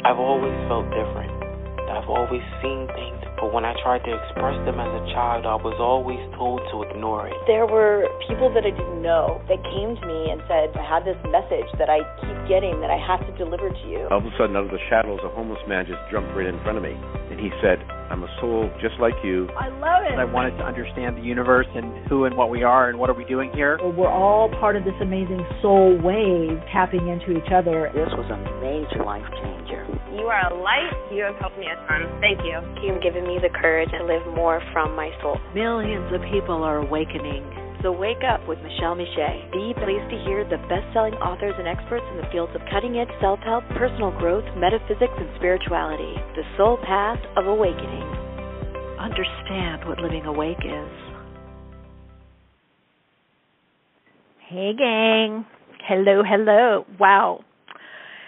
I've always felt different. I've always seen things, but when I tried to express them as a child, I was always told to ignore it. There were people that I didn't know that came to me and said, I had this message that I keep getting that I have to deliver to you. All of a sudden, out of the shadows, a homeless man just jumped right in front of me, and he said, I'm a soul just like you. I love it. I wanted to understand the universe and who and what we are and what are we doing here. We're all part of this amazing soul wave tapping into each other. This was a major life changer. You are a light. You have helped me a ton. Thank you. You've given me the courage to live more from my soul. Millions of people are awakening. So wake up with Michele Meiche. Be pleased to hear the best-selling authors and experts in the fields of cutting-edge self-help, personal growth, metaphysics, and spirituality. The soul path of awakening. Understand what living awake is. Hey, gang. Hello, hello. Wow.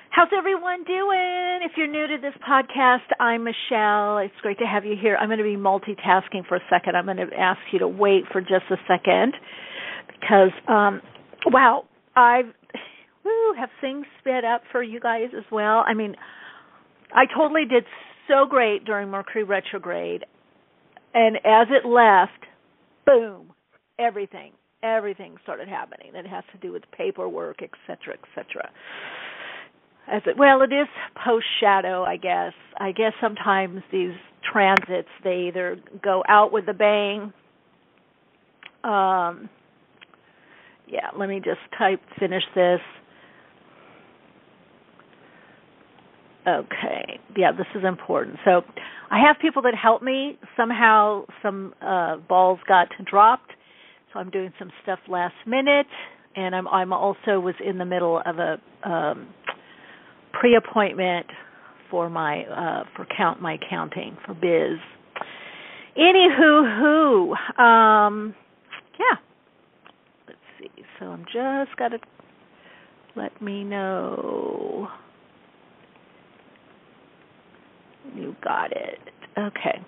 How's everyone doing? If you're new to this podcast, I'm Michele. It's great to have you here. I'm going to be multitasking for a second. I'm going to ask you to wait for just a second because, wow, have things sped up for you guys as well. I mean, I totally did so great during Mercury retrograde, and as it left, boom, everything started happening that has to do with paperwork, et cetera, et cetera. It is post-shadow, I guess. I guess sometimes these transits, they either go out with a bang. Let me just finish this. Okay. Yeah, this is important. So I have people that help me. Somehow some balls got dropped, so I'm doing some stuff last minute, and I'm also was in the middle of a pre-appointment for my my counting for biz. Anywho, let's see. So I'm just got to let me know. You got it. Okay.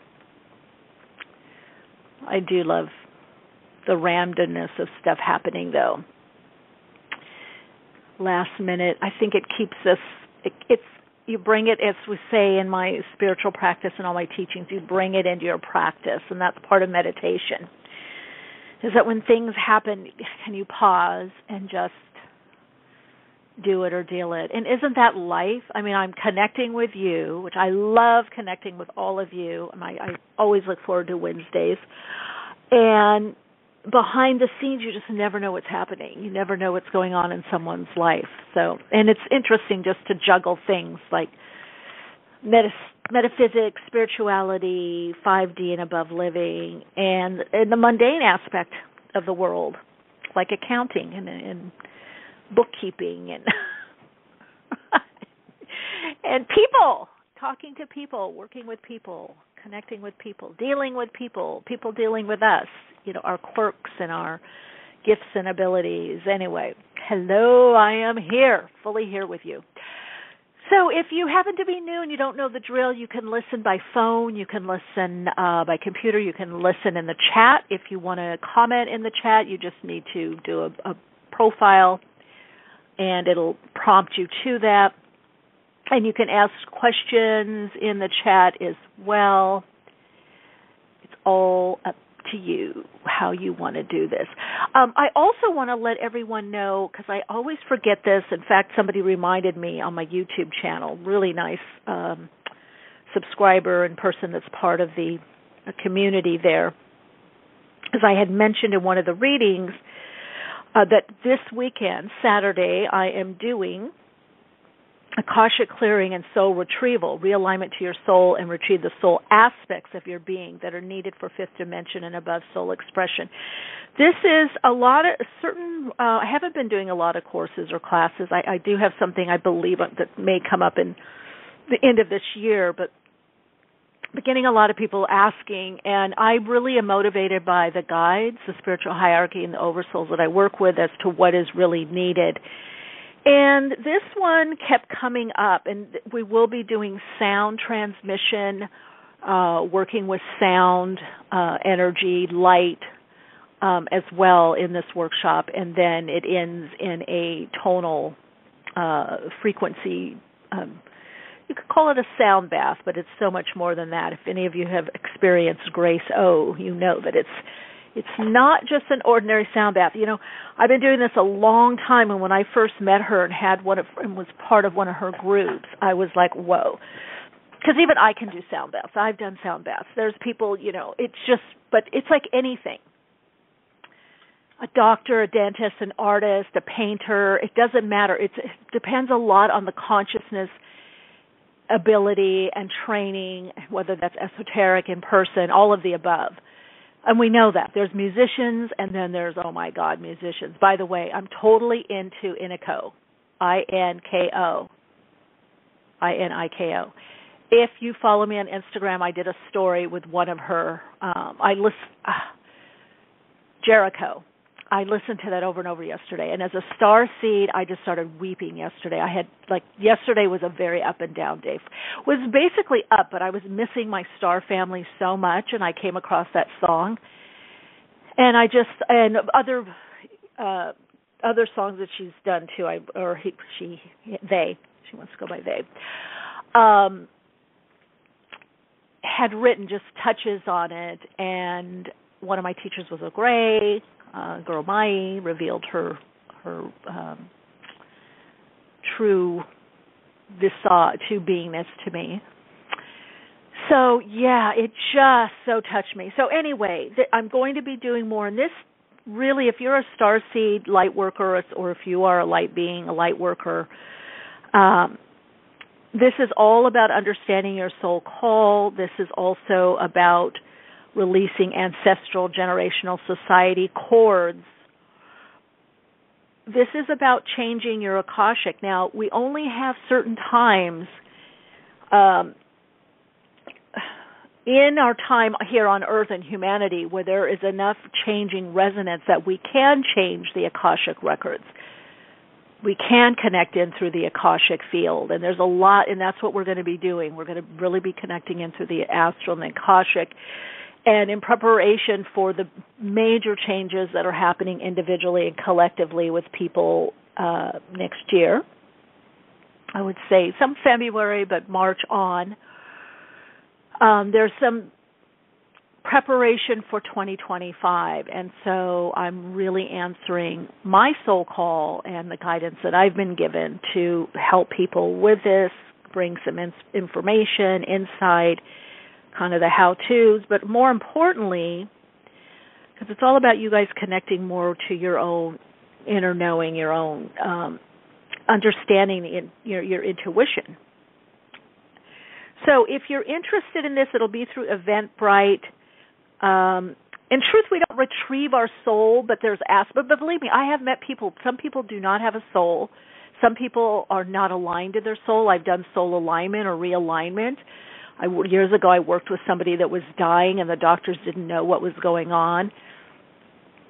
I do love the randomness of stuff happening, though. Last minute, I think it keeps us. You bring it, as we say in my spiritual practice and all my teachings, you bring it into your practice, and that's part of meditation, is that when things happen, can you pause and just do it or deal it? And isn't that life? I mean, I'm connecting with you, which I love connecting with all of you, and I always look forward to Wednesdays, and behind the scenes, you just never know what's happening. You never know what's going on in someone's life. So, and it's interesting just to juggle things like metaphysics, spirituality, 5D and above living, and the mundane aspect of the world, like accounting and bookkeeping and and people, talking to people, working with people, connecting with people, dealing with people dealing with us. Our quirks and our gifts and abilities. Anyway, hello, I am here, fully here with you. So if you happen to be new and you don't know the drill, you can listen by phone, you can listen by computer, you can listen in the chat. If you want to comment in the chat, you just need to do a profile, and it'll prompt you to that. And you can ask questions in the chat as well. It's all up to you how you want to do this. I also want to let everyone know, because I always forget this. In fact, somebody reminded me on my YouTube channel, really nice subscriber and person that's part of the community there, because I had mentioned in one of the readings that this weekend, Saturday, I am doing Akashic clearing and soul retrieval, realignment to your soul and retrieve the soul aspects of your being that are needed for fifth dimension and above soul expression. This is a lot of I haven't been doing a lot of courses or classes. I do have something I believe that may come up in the end of this year, but getting a lot of people asking, and I really am motivated by the guides, the spiritual hierarchy, and the oversouls that I work with as to what is really needed. And this one kept coming up, and we will be doing sound transmission, working with sound, energy, light, as well in this workshop, and then it ends in a tonal frequency. You could call it a sound bath, but it's so much more than that. If any of you have experienced Grace O, you know that it's not just an ordinary sound bath. You know, I've been doing this a long time, and when I first met her and was part of one of her groups, I was like, whoa. Because even I can do sound baths. I've done sound baths. There's people, you know, but it's like anything. A doctor, a dentist, an artist, a painter, it doesn't matter. It depends a lot on the consciousness, ability, and training, whether that's esoteric, in person, all of the above. And we know that. There's musicians, and then there's, oh my God, musicians. By the way, I'm totally into Iniko, I-N-K-O, I-N-I-K-O. If you follow me on Instagram, I did a story with one of her, Jericho. I listened to that over and over yesterday. And as a star seed, I just started weeping yesterday. Yesterday was a very up and down day. It was basically up, but I was missing my star family so much, and I came across that song. And other songs that she's done too, she wants to go by they, had written just touches on it. And one of my teachers was a Gray, girl Mai, revealed her true beingness to me. So yeah, it just so touched me. So anyway, I'm going to be doing more in this. Really, if you're a starseed light worker, or if you are a light being, a light worker, this is all about understanding your soul call. This is also about releasing ancestral generational society cords. This is about changing your Akashic. Now, we only have certain times in our time here on Earth and humanity where there is enough changing resonance that we can change the Akashic records. We can connect in through the Akashic field, and there's a lot, and that's what we're going to be doing. We're going to really be connecting in through the astral and the Akashic. And in preparation for the major changes that are happening individually and collectively with people next year, I would say some February, but March on, there's some preparation for 2025. And so I'm really answering my soul call and the guidance that I've been given to help people with this, bring some information, insight, kind of the how-tos, but more importantly, because it's all about you guys connecting more to your own inner knowing, your own understanding, your intuition. So if you're interested in this, it'll be through Eventbrite. In truth, we don't retrieve our soul, but there's aspects. But believe me, I have met people. Some people do not have a soul. Some people are not aligned to their soul. I've done soul alignment or realignment. Years ago, I worked with somebody that was dying, and the doctors didn't know what was going on.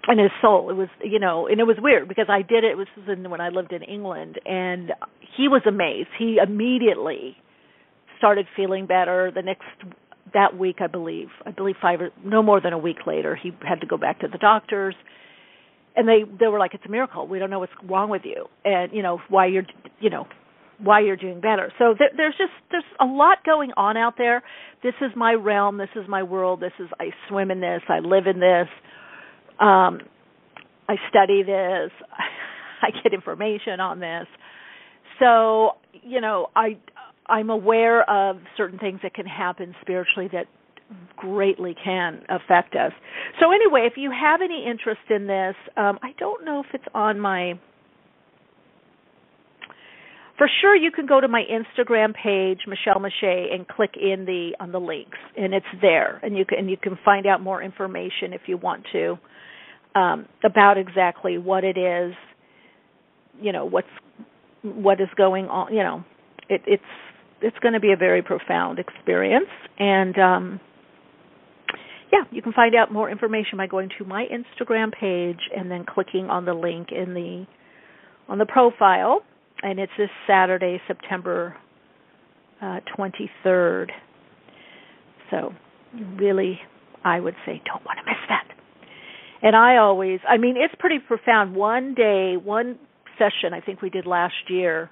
And his soul, it was, and it was weird because I did it. It was when I lived in England, and he was amazed. He immediately started feeling better. That week, I believe no more than a week later, he had to go back to the doctors, and they were like, "It's a miracle. We don't know what's wrong with you, and why you're doing better." So there's a lot going on out there. This is my realm. This is my world. I swim in this. I live in this. I study this. I get information on this. So, I'm aware of certain things that can happen spiritually that greatly can affect us. So anyway, if you have any interest in this, I don't know if it's on my... For sure, you can go to my Instagram page, Michele Meiche, and click on the links, and it's there, and you can find out more information if you want to about exactly what it is, what is going on. It's going to be a very profound experience, and you can find out more information by going to my Instagram page and then clicking on the link on the profile. And it's this Saturday, September 23rd. So really, I would say don't want to miss that. And it's pretty profound. One session I think we did last year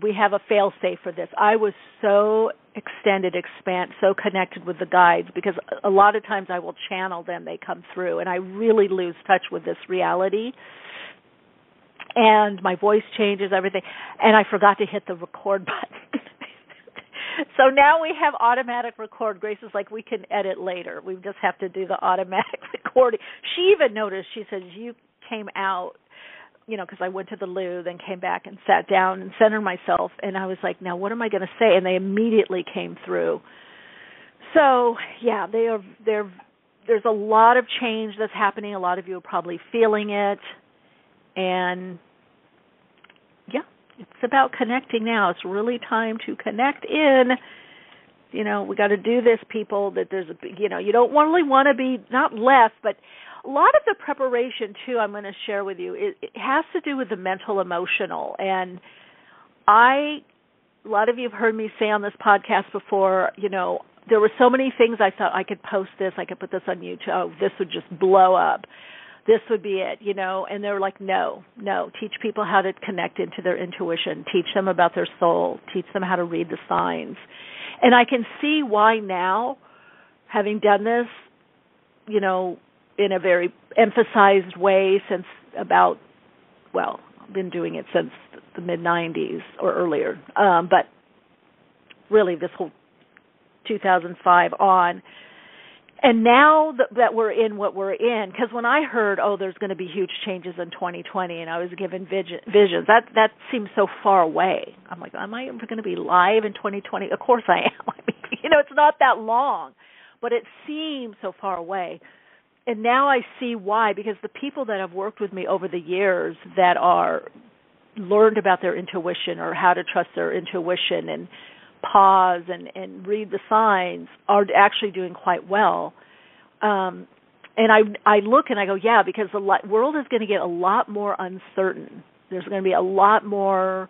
we have a fail-safe for this. I was so so connected with the guides, because a lot of times I will channel them, they come through, and I really lose touch with this reality. And my voice changes, everything. And I forgot to hit the record button. So now we have automatic record. Grace is like, we can edit later. We just have to do the automatic recording. She even noticed, she said, you came out, because I went to the loo, then came back and sat down and centered myself. And I was like, now what am I going to say? And they immediately came through. So, yeah, there's a lot of change that's happening. A lot of you are probably feeling it. And, yeah, it's about connecting now. It's really time to connect in. We got to do this, people, that there's you don't really want to be, not less, but a lot of the preparation, too, I'm going to share with you, it has to do with the mental, emotional. And a lot of you have heard me say on this podcast before, there were so many things I thought I could post this, I could put this on YouTube, oh, this would just blow up. This would be it, and they're like, no, teach people how to connect into their intuition, teach them about their soul, teach them how to read the signs. And I can see why now, having done this, in a very emphasized way since I've been doing it since the mid-90s or earlier, but really this whole 2005 on. And now that we're in what we're in, because when I heard, there's going to be huge changes in 2020, and I was given visions, that seems so far away. I'm like, am I ever going to be live in 2020? Of course I am. It's not that long, but it seems so far away. And now I see why, because the people that have worked with me over the years that are learned about their intuition or how to trust their intuition and pause and read the signs are actually doing quite well. And I look and I go, yeah, because the world is going to get a lot more uncertain. There's going to be a lot more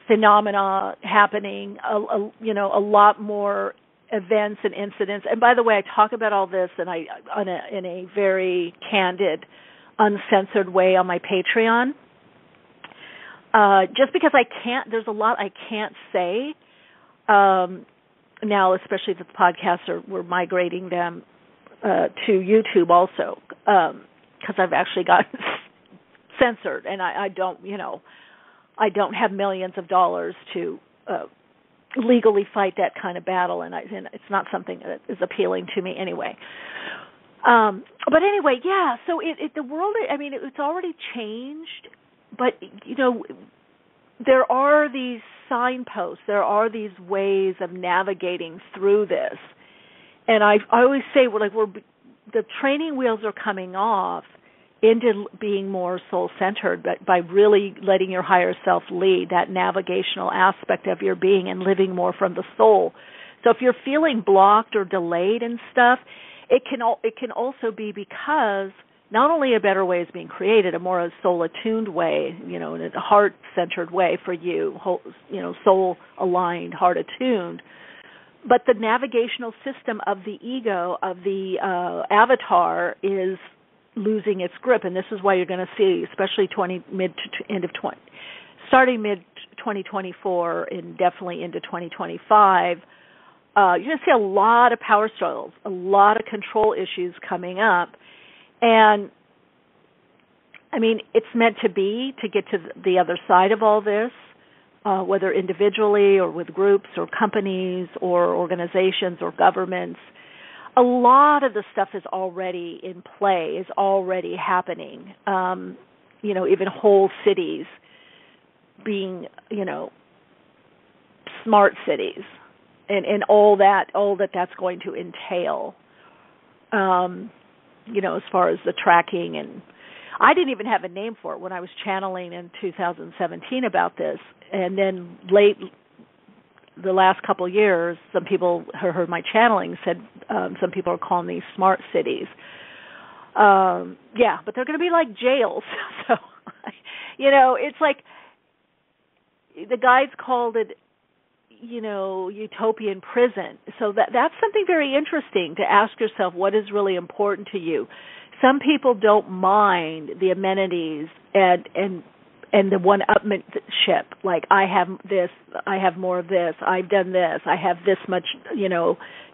phenomena happening, a lot more events and incidents. And by the way, I talk about all this in a very candid, uncensored way on my Patreon. Just because there's a lot I can't say now, especially that the podcasts we're migrating them to YouTube also, because I've actually gotten censored, and I don't have millions of dollars to legally fight that kind of battle, and it's not something that is appealing to me anyway. But anyway, yeah. So the world, it's already changed, but there are these signposts, there are these ways of navigating through this, and I always say the training wheels are coming off into being more soul-centered, but by really letting your higher self lead, that navigational aspect of your being and living more from the soul. So if you're feeling blocked or delayed and stuff, it can also be because not only a better way is being created, a more soul-attuned way, in a heart-centered way for you, soul-aligned, heart-attuned, but the navigational system of the ego, of the avatar, is losing its grip, and this is why you're going to see, especially starting mid-2024 and definitely into 2025, you're going to see a lot of power struggles, a lot of control issues coming up. And, it's meant to be to get to the other side of all this, whether individually or with groups or companies or organizations or governments. A lot of the stuff is already in play, is already happening. Even whole cities being, smart cities, and all that's going to entail. As far as the tracking, and I didn't even have a name for it when I was channeling in 2017 about this, and then the last couple of years, some people who heard my channeling said some people are calling these smart cities. But they're going to be like jails. So, it's like the guides called it, utopian prison. So that's something very interesting to ask yourself, what is really important to you? Some people don't mind the amenities and and the one-upmanship, like I have this, I have more of this, I've done this, I have this much,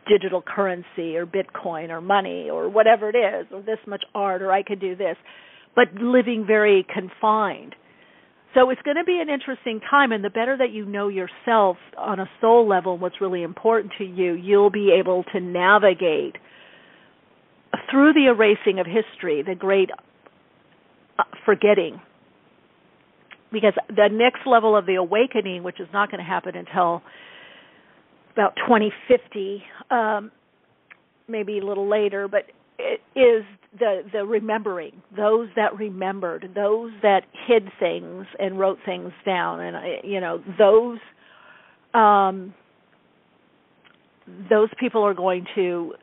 digital currency or Bitcoin or money or whatever it is, or this much art, or I could do this, but living very confined. So it's going to be an interesting time, and the better that you know yourself on a soul level, what's really important to you, you'll be able to navigate through the erasing of history, the great forgetting. Because the next level of the awakening, which is not going to happen until about 2050, maybe a little later, but it is the remembering, those that remembered, those that hid things and wrote things down, and those people are going to.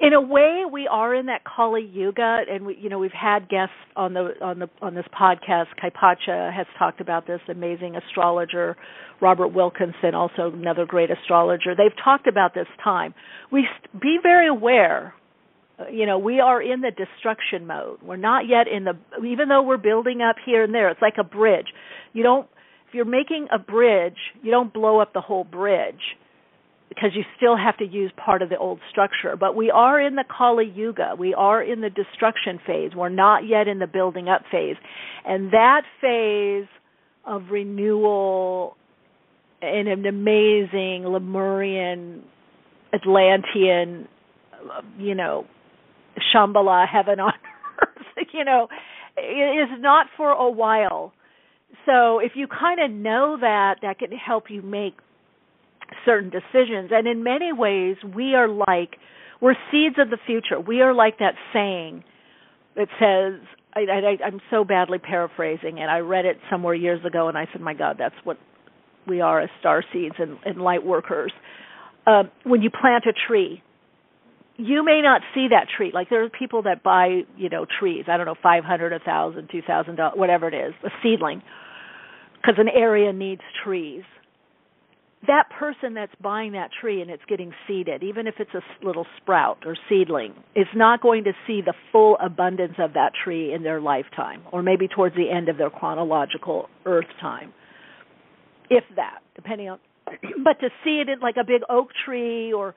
In a way, we are in that Kali Yuga, and we've had guests on this podcast. Kaipacha has talked about this, amazing astrologer. Robert Wilkinson, also another great astrologer. They've talked about this time. Be very aware. We are in the destruction mode. We're not yet even though we're building up here and there. It's like a bridge. If you're making a bridge, you don't blow up the whole bridge, because you still have to use part of the old structure. But we are in the Kali Yuga. We are in the destruction phase. We're not yet in the building up phase. And that phase of renewal in an amazing Lemurian, Atlantean, Shambhala, heaven on earth, is not for a while. So if you kind of know that can help you make certain decisions. And in many ways, we're seeds of the future. We are like that saying that says, I'm so badly paraphrasing it. I read it somewhere years ago, and I said, my God, that's what we are as star seeds and light workers. When you plant a tree, you may not see that tree. Like there are people that buy, trees, I don't know, $500, $1,000, $2,000, whatever it is, a seedling, because an area needs trees. That person that's buying that tree and it's getting seeded, even if it's a little sprout or seedling, is not going to see the full abundance of that tree in their lifetime, or maybe towards the end of their chronological earth time, if that, depending on. But to see it in like a big oak tree or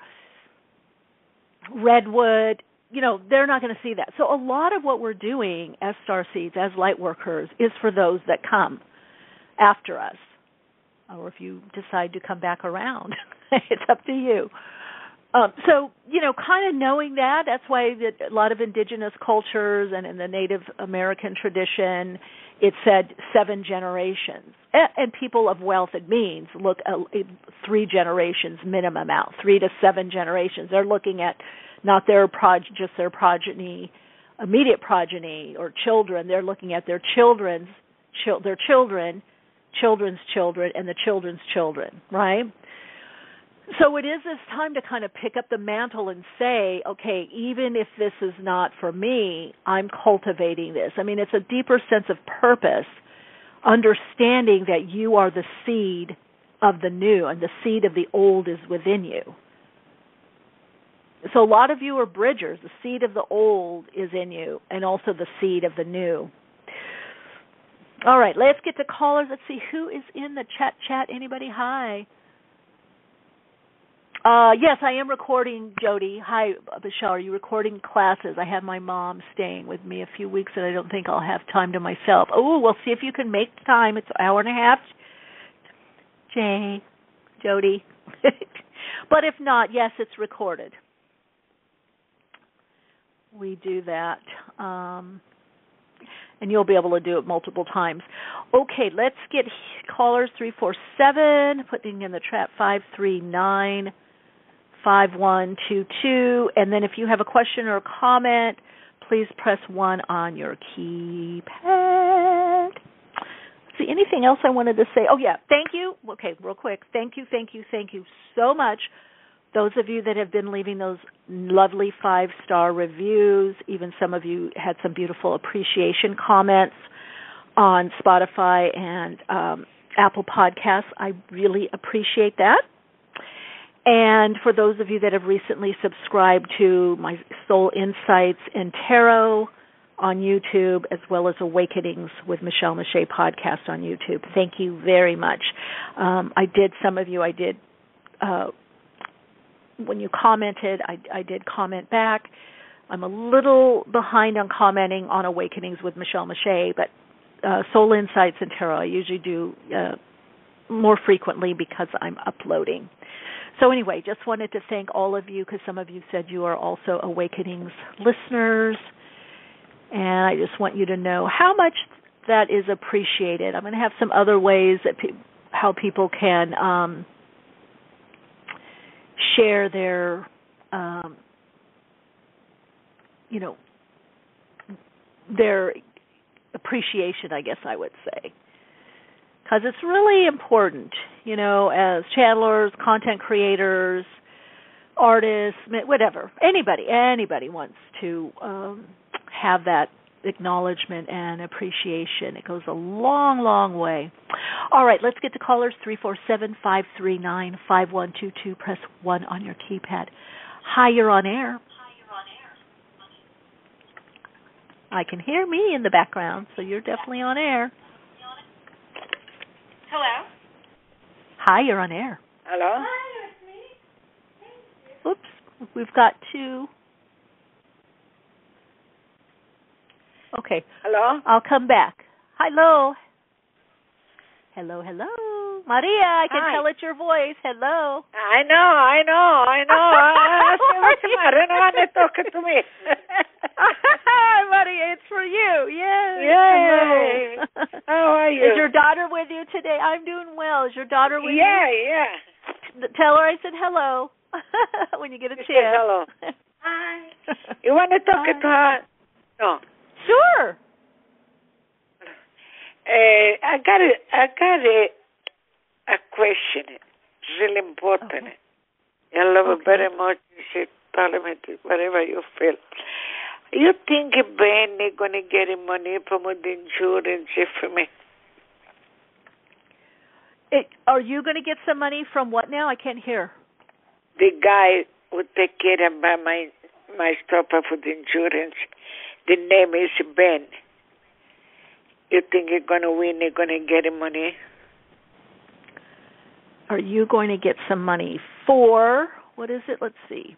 redwood, they're not going to see that. So a lot of what we're doing as starseeds, as light workers, is for those that come after us. Or if you decide to come back around, it's up to you. So, kind of knowing that's why a lot of indigenous cultures and in the Native American tradition, it said 7 generations. And people of wealth and means look at 3 generations minimum out, 3 to 7 generations. They're looking at not just their progeny, immediate progeny or children. They're looking at their children's children's children, and the children's children, right? So it is this time to kind of pick up the mantle and say, okay, even if this is not for me, I'm cultivating this. I mean, it's a deeper sense of purpose, understanding that you are the seed of the new, and the seed of the old is within you. So a lot of you are bridgers. The seed of the old is in you, and also the seed of the new. All right, let's get to callers. Let's see who is in the chat. Anybody? Hi. Yes, I am recording, Jody. Hi, Michele. Are you recording classes? I have my mom staying with me a few weeks, and I don't think I'll have time to myself. Oh, we'll see if you can make time. It's an hour and a half. Jody. But if not, yes, it's recorded. We do that. And you'll be able to do it multiple times. Okay, let's get callers 347, putting in the chat 539-5122. And then if you have a question or a comment, please press 1 on your keypad. See, anything else I wanted to say? Oh, yeah, thank you. Okay, real quick. Thank you so much. Those of you that have been leaving those lovely 5-star reviews, even some of you had some beautiful appreciation comments on Spotify and Apple Podcasts. I really appreciate that. And for those of you that have recently subscribed to my Soul Insights and Tarot on YouTube, as well as Awakenings with Michele Meiche podcast on YouTube. Thank you very much. Some of you I did, when you commented, I did comment back. I'm a little behind on commenting on Awakenings with Michele Meiche, but Soul Insights and Tarot I usually do more frequently because I'm uploading. So anyway, just wanted to thank all of you because some of you said you are also Awakenings listeners. And I just want you to know how much that is appreciated. I'm going to have some other ways that how people can share their, their appreciation, I guess I would say. Because it's really important, as channelers, content creators, artists, whatever, anybody wants to have that acknowledgement and appreciation. It goes a long, long way. All right, let's get to callers. 347-539-5122. Press 1 on your keypad. Hi, you're on air. I can hear me in the background, so you're definitely on air. Hello? Hi, you're on air. Hello? Hi, it's me. Oops, we've got two. Okay. Hello? I'll come back. Hello. Hello. Maria, I can tell it's your voice. Hello. I know. What's the matter? No one is talking to me. Hi, Maria, it's for you. Yes. Yay. How are you? Is your daughter with you today? I'm doing well. Is your daughter with you? Yeah. Tell her I said hello when you get a chance. Hello. Hi. You want to talk to her? No. Sure. I got a question. It's really important. Okay. I love it very much. She told me whatever you feel. You think Ben is going to get money from the insurance for me? Are you going to get some money from what now? I can't hear. The guy who take care of my stuff for the insurance. The name is Ben. You think he's going to win? He's going to get money? Are you going to get some money for, what is it? Let's see.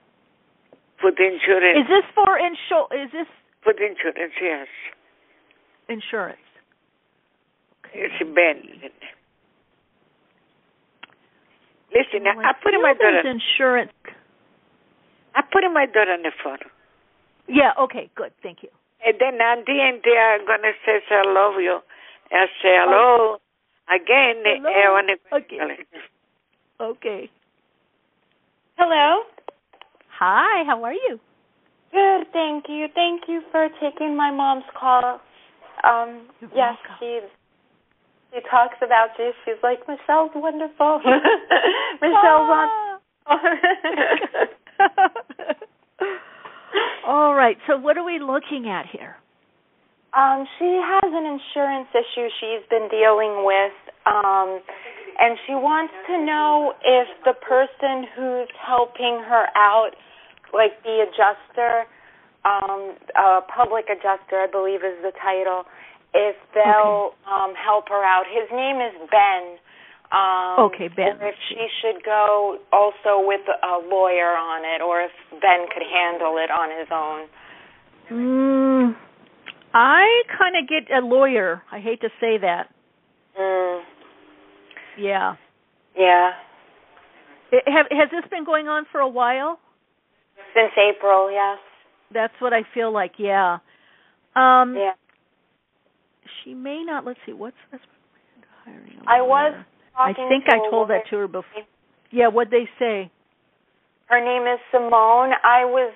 For the insurance. Is this for insurance? For the insurance, yes. Insurance. Okay. It's Ben. Listen, Well, I put my daughter. Insurance. I put my daughter on the phone. Yeah, okay, good, thank you. And then Andy and they are going to say, I love you. I say hello. Again, hello. I want to... Okay. Hello? Hi, how are you? Good, thank you. Thank you for taking my mom's call. Yes, she talks about you. She's like, Michelle's wonderful. Michelle's on. All right, so what are we looking at here? She has an insurance issue she's been dealing with, and she wants to know if the person who's helping her out, like the adjuster, public adjuster, I believe is the title, if they'll help her out. His name is Ben. Ben. Or if she should go also with a lawyer on it, or if Ben could handle it on his own. I kind of get a lawyer. I hate to say that. Yeah. Yeah. Has this been going on for a while? Since April, yes. That's what I feel like, yeah. Yeah. She may not, let's see, what's this? Hiring I was talking I think to I told that to her before. Yeah, what'd they say? Her name is Simone. I was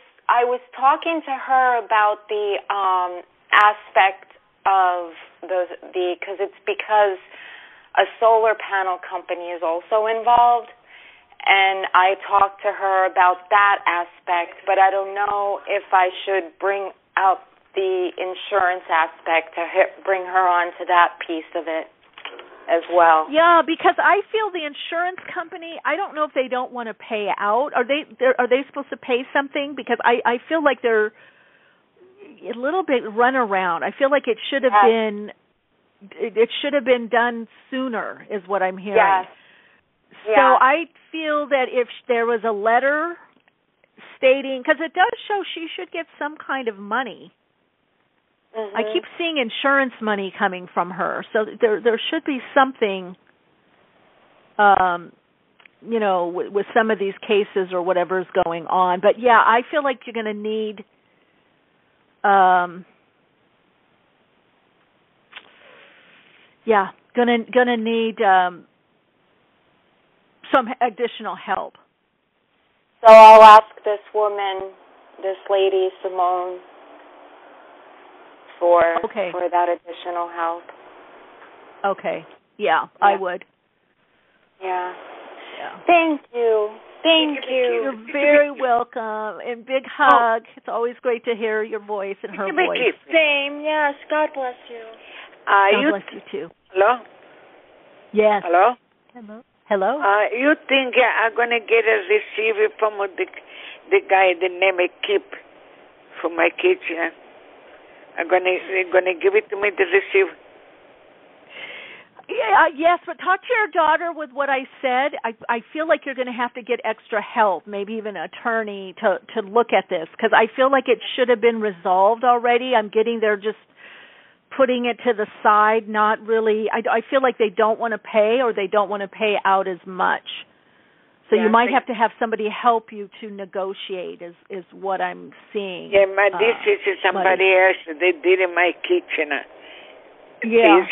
talking to her about the aspect of because a solar panel company is also involved, and I talked to her about that aspect, but I don't know if I should bring up the insurance aspect to bring her on to that piece of it as well. Yeah, because I feel the insurance company, I don't know if they don't want to pay out. Are they supposed to pay something? Because I feel like they're a little bit runaround. I feel like it should have been. It should have been done sooner, is what I'm hearing. Yes. So I feel that if there was a letter stating, because it does show she should get some kind of money. Mm-hmm. I keep seeing insurance money coming from her, so there should be something, with some of these cases or whatever's going on. But yeah, I feel like you're going to need, gonna need some additional help. So I'll ask this woman, this lady, Simone, for that additional help. Okay. Yeah, I would. Yeah. Thank you. Thank you. You're very welcome. And big hug. It's always great to hear your voice and her voice. Same. Yes. God bless you. God bless you too. Hello? Yes. Hello? Hello? You think I'm going to get a receiver from the guy, the name I keep for my kitchen? They're going to give it to me, the receiver? Yes, but talk to your daughter with what I said. I feel like you're going to have to get extra help, maybe even an attorney to look at this, because I feel like it should have been resolved already. I'm getting there just putting it to the side, not really. I feel like they don't want to pay, or they don't want to pay out as much. So you might have to have somebody help you to negotiate, is what I'm seeing. Yeah, this is somebody else. They did in my kitchen. Yeah.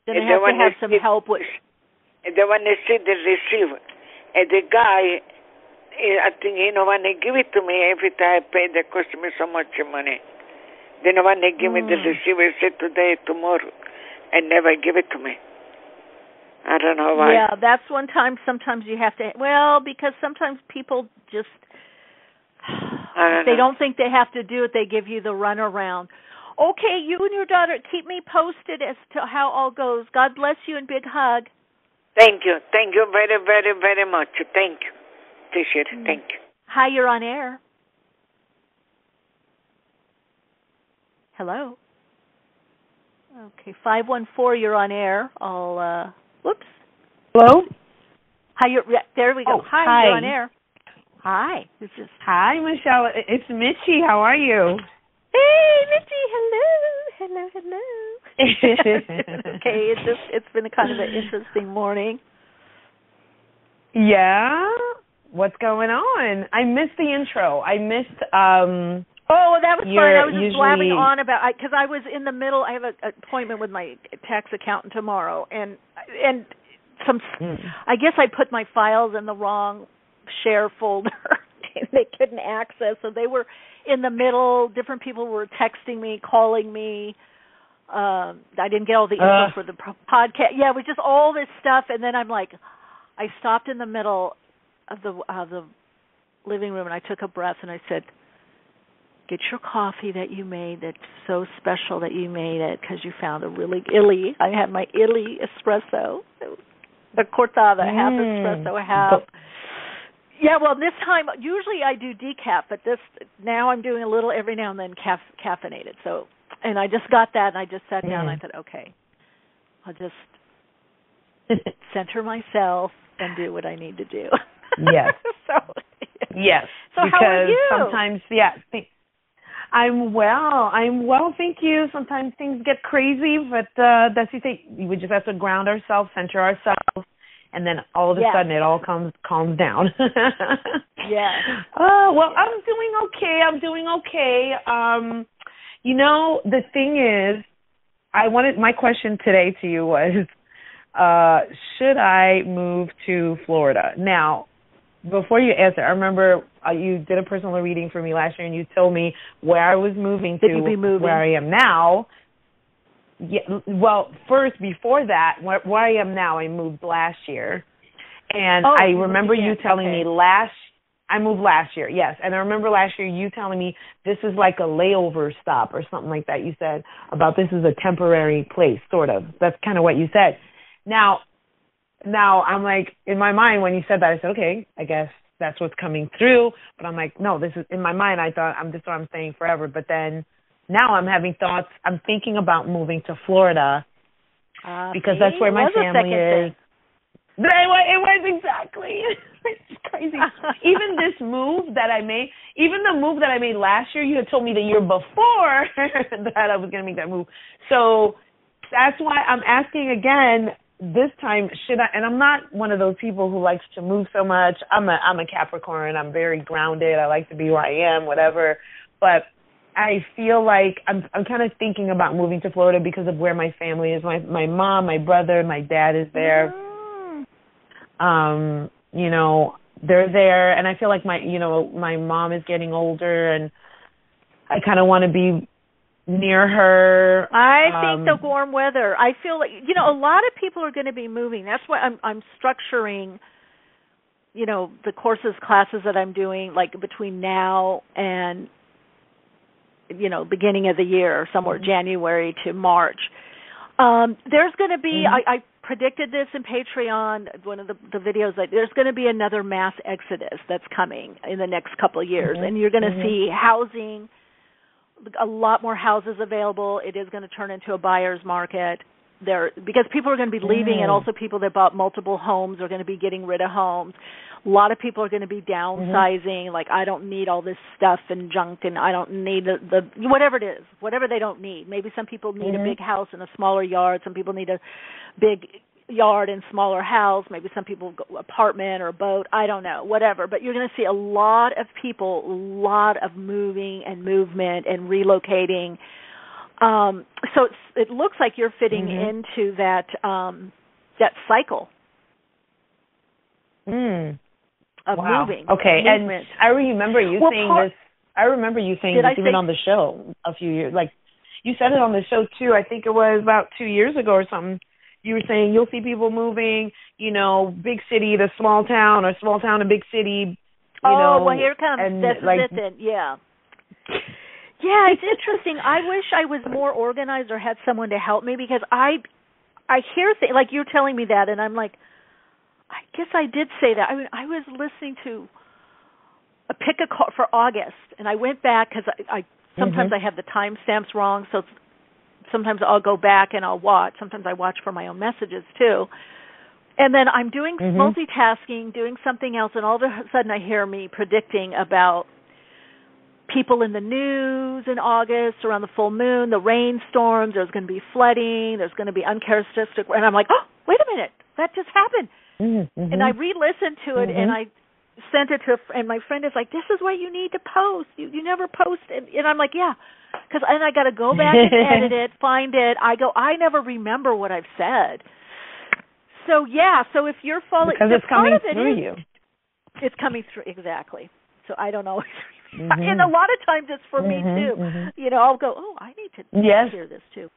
Then they have to have some help with. They want to see the receiver. And the guy, I think he don't want to give it to me every time I pay. That cost me so much money. They don't want to give me the receiver. Say today, tomorrow, and never give it to me. I don't know why. Yeah, that's one time. Sometimes you have to. Well, because sometimes people just they don't think they have to do it. They give you the runaround. Okay, you and your daughter, keep me posted as to how all goes. God bless you and big hug. Thank you. Thank you very, very, very much. Thank you. Appreciate it. Thank you. Hi, you're on air. Hello. Okay, 514, you're on air. I'll, whoops. Hello? Hi, there we go. Hi, you're on air. Hi. Hi, Michele. It's Mitchie. How are you? Hey, Mitchie. Hello. Okay, it's been a kind of an interesting morning. Yeah? What's going on? I missed the intro. I missed, oh, that was fine. I was just blabbing on about, because I was in the middle. I have an appointment with my tax accountant tomorrow, and I guess I put my files in the wrong share folder. They couldn't access, so they were in the middle. Different people were texting me, calling me. I didn't get all the info for the podcast. Yeah, it was just all this stuff, and then I'm like, I stopped in the middle of the living room, and I took a breath, and I said, get your coffee that you made that's so special that you made it because you found a really illy. I had my illy espresso, the cortada, half espresso, half. Yeah, well, this time, usually I do decaf, but now I'm doing a little every now and then caffeinated. So, and I just got that, and I just sat down, and I said, okay, I'll just center myself and do what I need to do. Yes. Yes. So how are you? Sometimes, I'm well, thank you. Sometimes things get crazy, but that's the thing. We just have to ground ourselves, center ourselves, and then all of a sudden it all calms down. Yeah. Well, I'm doing okay. The thing is, my question today to you was, should I move to Florida? Now, before you answer, I remember you did a personal reading for me last year, and you told me where I was moving to, where I am now. Yeah, well, first, before that, where I am now, I moved last year. And I remember you telling me I moved last year, yes. And I remember last year you telling me this is like a layover stop or something like that. You said about this is a temporary place, sort of. That's kind of what you said. Now I'm like, in my mind, when you said that, I said, okay, I guess that's what's coming through. But I'm like, no, this is, in my mind, I thought, this is what I'm staying forever. But then now I'm having thoughts. I'm thinking about moving to Florida because that's where my family is. It was exactly. It's crazy. Even this move that I made, even the move that I made last year, you had told me the year before that I was going to make that move. So that's why I'm asking again this time, should I, and I'm not one of those people who likes to move so much. I'm a Capricorn. I'm very grounded. I like to be where I am, whatever. But I feel like I'm kind of thinking about moving to Florida because of where my family is. My mom, my brother, my dad is there. You know, they're there, and I feel like my mom is getting older, and I kind of want to be near her. I think the warm weather. I feel like, you know, a lot of people are going to be moving. That's why I'm structuring, you know, the classes that I'm doing, like between now and, you know, beginning of the year, somewhere January to March. There's going to be, I predicted this in Patreon, one of the videos, like there's going to be another mass exodus that's coming in the next couple of years. And you're going to see housing, a lot more houses available. It is going to turn into a buyer's market there because people are going to be leaving, and also people that bought multiple homes are going to be getting rid of homes. A lot of people are going to be downsizing, like I don't need all this stuff and junk, and I don't need the whatever it is, whatever they don't need. Maybe some people need a big house and a smaller yard. Some people need a big yard and smaller house. Maybe some people go apartment or a boat. I don't know, whatever. But you're going to see a lot of people, a lot of moving and movement and relocating. So it looks like you're fitting into that that cycle of moving. Okay, and I remember you saying this. I remember you saying this even on the show a few years. Like you said it on the show too. I think it was about 2 years ago or something. You were saying you'll see people moving, you know, big city to small town or small town to big city. You know, well, here comes. This is it then. Yeah. Yeah, it's interesting. I wish I was more organized or had someone to help me because I hear things like you're telling me that, and I'm like, I guess I did say that. I mean, I was listening to a pick a call for August, and I went back because I sometimes I have the timestamps wrong, so sometimes I'll go back and I'll watch. Sometimes I watch for my own messages too. And then I'm doing multitasking, doing something else, and all of a sudden I hear me predicting about people in the news in August around the full moon, the rainstorms, there's going to be flooding, there's going to be uncharacteristic, and I'm like, oh, wait a minute, that just happened. And I re-listened to it, and I sent it to, and my friend is like, this is what you need to post. You never post it. And I'm like, yeah, because then I got to go back and edit it, find it. I never remember what I've said. So, yeah, so if you're following, because it's coming through you. It's coming through, exactly. So I don't always and a lot of times it's for me too. You know, I'll go, oh, I need to hear this too.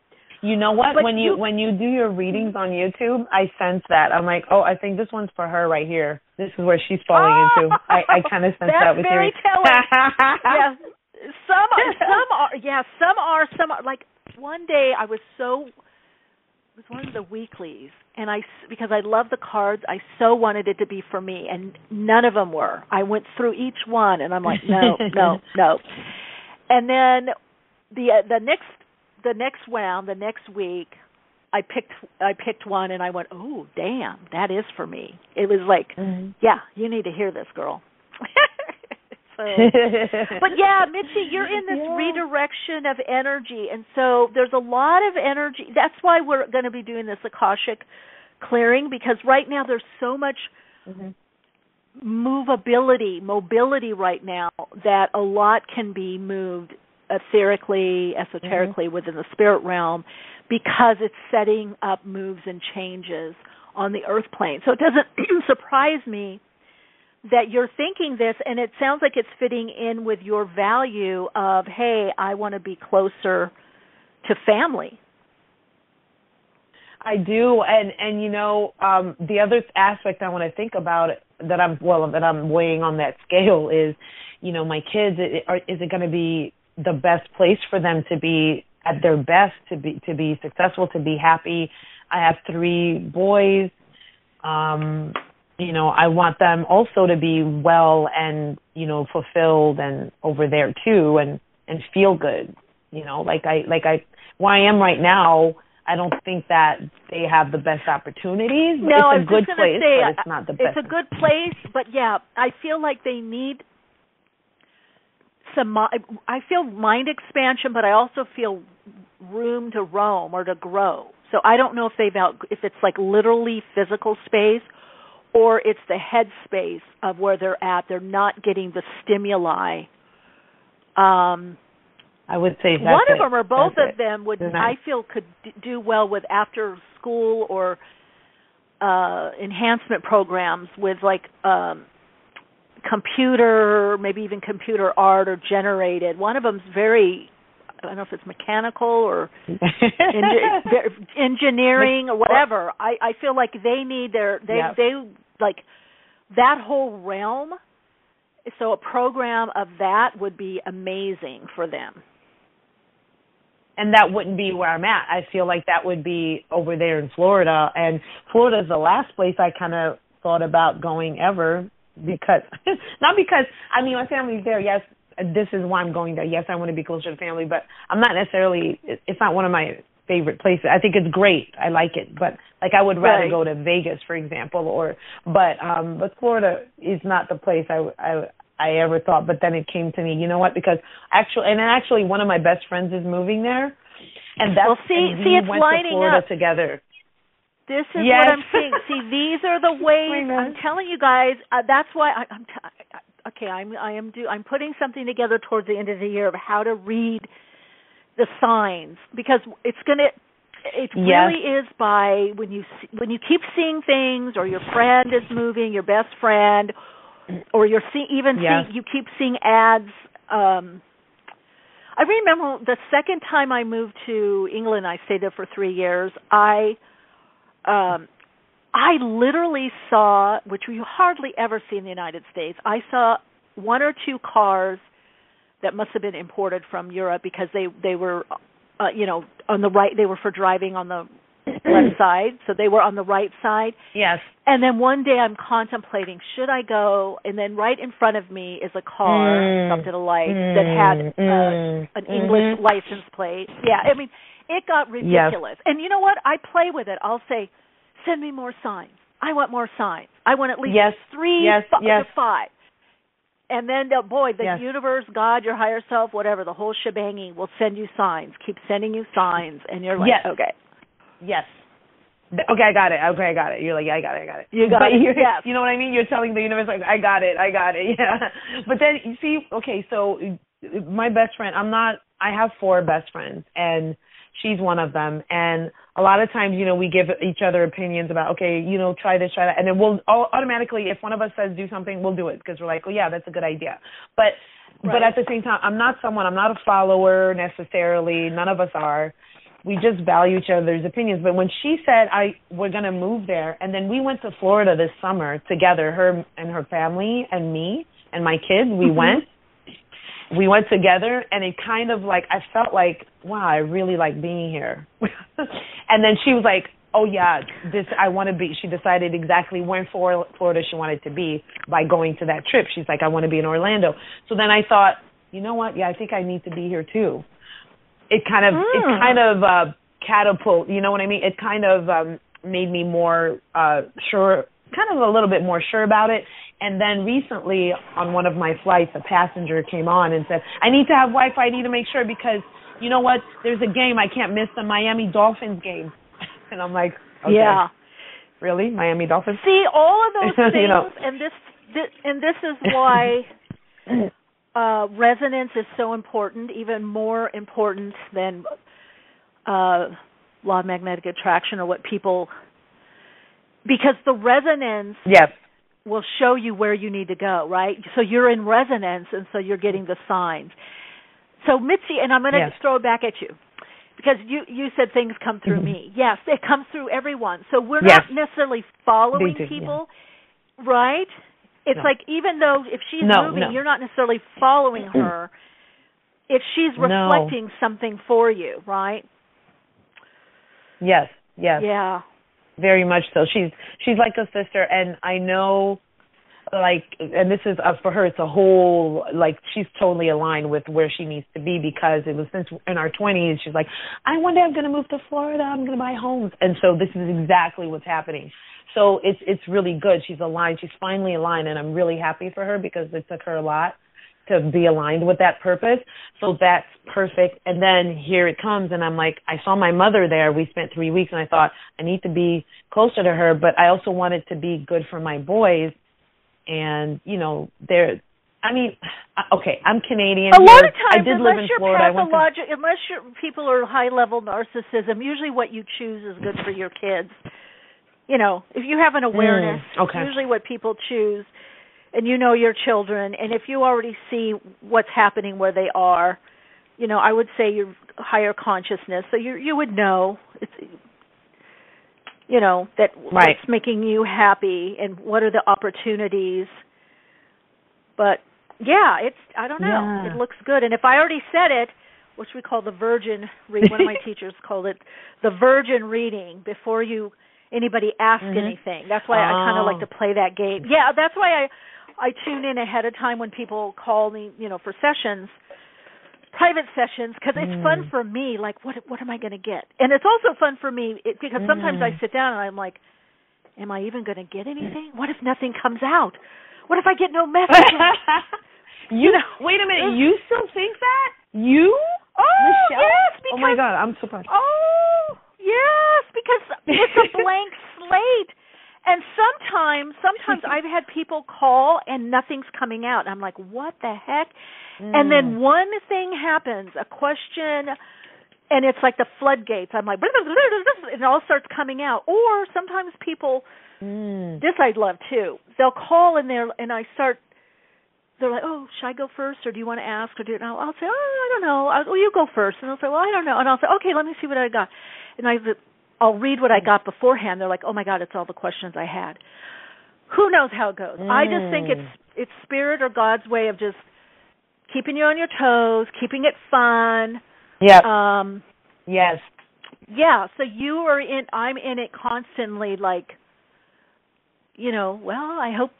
You know what? But when you do your readings on YouTube, I sense that. I'm like, oh, I think this one's for her right here. This is where she's falling into. I kind of sense that with you. That's very telling. Some are. Like one day it was one of the weeklies, and because I love the cards, I so wanted it to be for me, and none of them were. I went through each one, and I'm like, no. And then the next round, the next week, I picked one, and I went, oh, damn, that is for me. It was like, yeah, you need to hear this, girl. But yeah, Mitzi, you're in this redirection of energy, and so there's a lot of energy. That's why we're going to be doing this Akashic clearing, because right now there's so much mobility right now that a lot can be moved etherically, esoterically within the spirit realm, because it's setting up moves and changes on the earth plane. So it doesn't surprise me that you're thinking this, and it sounds like it's fitting in with your value of, hey, I want to be closer to family. I do, and you know, the other aspect I want to think about that I'm weighing on that scale is, you know, my kids. Is it going to be the best place for them to be at their best, to be successful, to be happy? I have 3 boys. You know, I want them also to be well and, you know, fulfilled and over there too, and feel good. You know, where I am right now, I don't think that they have the best opportunities. But no, it's a good place, but it's not the best. It's a good place, but yeah, I feel like they need I feel mind expansion, but I also feel room to roam or to grow. So I don't know if if it's like literally physical space, or it's the head space of where they're at. They're not getting the stimuli. I would say that's one of it. them or both that's of them would, nice. I feel, could do well with after school or enhancement programs with like computer, maybe even computer art or generated. One of them's very, I don't know if it's mechanical or engineering or whatever. I feel like they need they like that whole realm. So a program of that would be amazing for them. And that wouldn't be where I'm at. I feel like that would be over there in Florida. And Florida is the last place I kind of thought about going ever because, not because, I mean, my family's there. Yes, this is why I'm going there. Yes, I want to be closer to family, but I'm not necessarily, it's not one of my favorite places. I think it's great. I like it. But, like, I would rather go to Vegas, for example, but Florida is not the place I ever thought, but then it came to me, you know what, because actually one of my best friends is moving there, and that's, see, we it's went lining to Florida up together. This is what I'm seeing. See, these are the ways, I'm telling you guys, that's why I'm putting something together towards the end of the year of how to read the signs, because it really is by when you keep seeing things, or your friend is moving, your best friend, or you keep seeing ads. I remember the second time I moved to England, I stayed there for 3 years. I literally saw, which you hardly ever see in the United States, I saw 1 or 2 cars that must have been imported from Europe because they were, on the right. They were for driving on the left side, so they were on the right side. Yes. And then one day I'm contemplating, should I go? And then right in front of me is a car, stopped at a light, that had an English license plate. Yeah, I mean, it got ridiculous. Yes. And you know what? I play with it. I'll say, send me more signs. I want more signs. I want at least 3 to 5. And then, the universe, God, your higher self, whatever, the whole shebanging will send you signs, keep sending you signs. And you're like, okay. Yes. Okay, I got it. You're like, I got it. You got it. Yes. You know what I mean? You're telling the universe, like, I got it. Yeah. But then, you see, okay, so my best friend, I have 4 best friends, and she's one of them. And a lot of times, we give each other opinions about, okay, try this, try that. And then we'll automatically, if one of us says do something, we'll do it because we're like, oh, yeah, that's a good idea. But at the same time, I'm not a follower necessarily. None of us are. We just value each other's opinions. But when she said we're going to move there, and then we went to Florida this summer together, her and her family and me and my kids, we went together, and it kind of like, I felt like, wow, I really like being here. And then she was like, oh yeah, I want to be, she decided exactly where in Florida she wanted to be by going to that trip. She's like, I want to be in Orlando. So then I thought, you know what? Yeah, I think I need to be here too. It kind of catapult, you know what I mean? It kind of made me more sure, kind of a little bit more sure about it. And then recently on one of my flights, a passenger came on and said, I need to have Wi-Fi. I need to make sure because, you know what, there's a game. I can't miss the Miami Dolphins game. And I'm like, okay. Yeah. Really? Miami Dolphins? See, all of those things, and this is why resonance is so important, even more important than law of magnetic attraction or what people, because the resonance will show you where you need to go, right? So you're in resonance, and so you're getting the signs. So Mitzi, and I'm going to throw it back at you, because you said things come through me. Yes, it comes through everyone. So we're not necessarily following people, right? It's like, even though if she's moving, you're not necessarily following her if she's reflecting something for you, right? Yes. Yeah. Very much so. She's like a sister, and I know, like, and this is for her, it's a whole, like, she's totally aligned with where she needs to be, because it was since in our 20s, she's like, one day I'm going to move to Florida, I'm going to buy homes. And so this is exactly what's happening. So it's really good. She's aligned. She's finally aligned, and I'm really happy for her, because it took her a lot to be aligned with that purpose. So that's perfect. And then here it comes, and I'm like, I saw my mother there. We spent 3 weeks, and I thought, I need to be closer to her, but I also wanted to be good for my boys. And, you know, okay, I'm Canadian. A lot of times, I did live in Florida. Unless your people are high-level narcissism, usually what you choose is good for your kids. You know, if you have an awareness, okay. Usually what people choose, and you know your children, and if you already see what's happening where they are, you know, I would say you're higher consciousness, so you would know, it's, you know, that what's making you happy and what are the opportunities. But yeah, I don't know. Yeah. It looks good. And if I already said it, which we call the virgin reading, one of my teachers called it the virgin reading, before anybody asks anything. That's why I kind of like to play that game. Yeah, that's why I tune in ahead of time when people call me, you know, for sessions, private sessions, because it's fun for me. Like, what am I going to get? And it's also fun for me because sometimes I sit down and I'm like, am I even going to get anything? What if nothing comes out? What if I get no message? Wait a minute. You still think that? You? Oh, Michele? yes. Because, oh my God, I'm surprised. Oh, yes, because it's a blank slate. And sometimes I've had people call and nothing's coming out. I'm like, what the heck? And then one thing happens, a question, and it's like the floodgates. I'm like, and it all starts coming out. Or sometimes people, this I'd love too. They'll call and they're like, oh, should I go first, or do you want to ask, or do it? I'll say, I don't know. Well, you go first, and they'll say, well, I don't know, and I'll say, okay, let me see what I got, and I'll read what I got beforehand. They're like, oh my God, it's all the questions I had. Who knows how it goes? I just think it's spirit or God's way of just keeping you on your toes, keeping it fun. Yeah. Yes. Yeah. So I'm in it constantly. Like, you know, well, I hope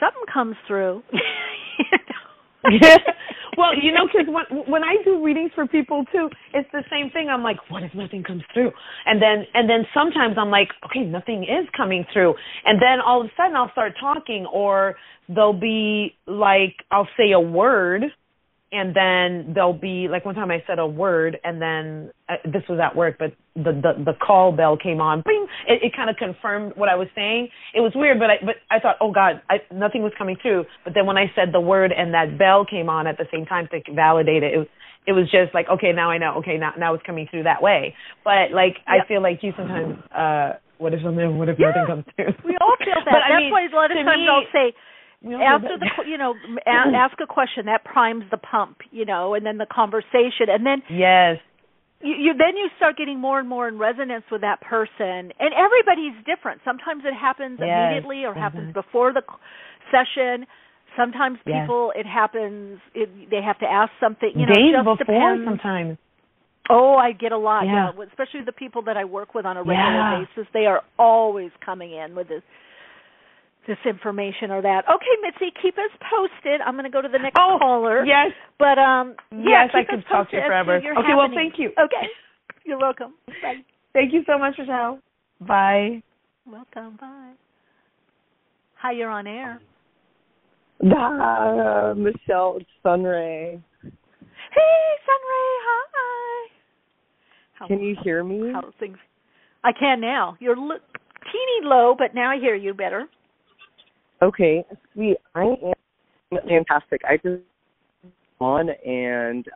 something comes through. Well, you know, because when I do readings for people too, it's the same thing. I'm like, what if nothing comes through? And then sometimes I'm like, okay, nothing is coming through. And then all of a sudden I'll start talking, or there'll be like, I'll say a word, and then there'll be, like one time I said a word, and then this was at work, but the call bell came on. Bing! It kind of confirmed what I was saying. It was weird, but I thought, oh God, nothing was coming through. But then when I said the word and that bell came on at the same time to validate it, it was just like, okay, now I know. Okay, now it's coming through that way. But like, I feel like you sometimes, what if nothing comes through? We all feel that. That's why a lot of times I'll say, ask a question that primes the pump, you know, and then the conversation, and then you start getting more and more in resonance with that person, and everybody's different. Sometimes it happens immediately, or happens before the session. Sometimes people, it happens, they have to ask something, you know, days just before depends. Sometimes. Oh, I get a lot, especially the people that I work with on a regular basis. They are always coming in with this information or that. Okay, Mitzi, keep us posted. I'm going to go to the next caller. Yes. But, yes, I could talk to you forever. Okay, well, thank you. Okay. You're welcome. Bye. Thank you so much, Michele. Bye. Welcome. Bye. Hi, you're on air. Michele, it's Sunray. Hey, Sunray. Hi. Can you hear me? How are things? I can now. You're teeny low, but now I hear you better. Okay, sweet. I am fantastic. I just want and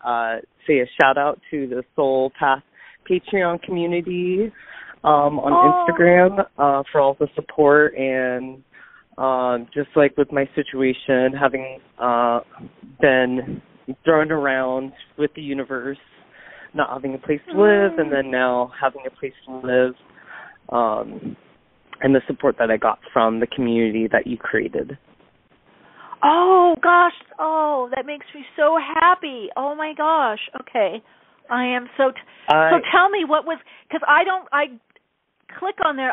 say a shout out to the Soul Path Patreon community on Instagram for all the support, and just like with my situation, having been thrown around with the universe, not having a place to live, and then now having a place to live. And the support that I got from the community that you created. Oh, gosh. Oh, that makes me so happy. Oh, my gosh. Okay. I am so... so tell me what was... Because I click on there.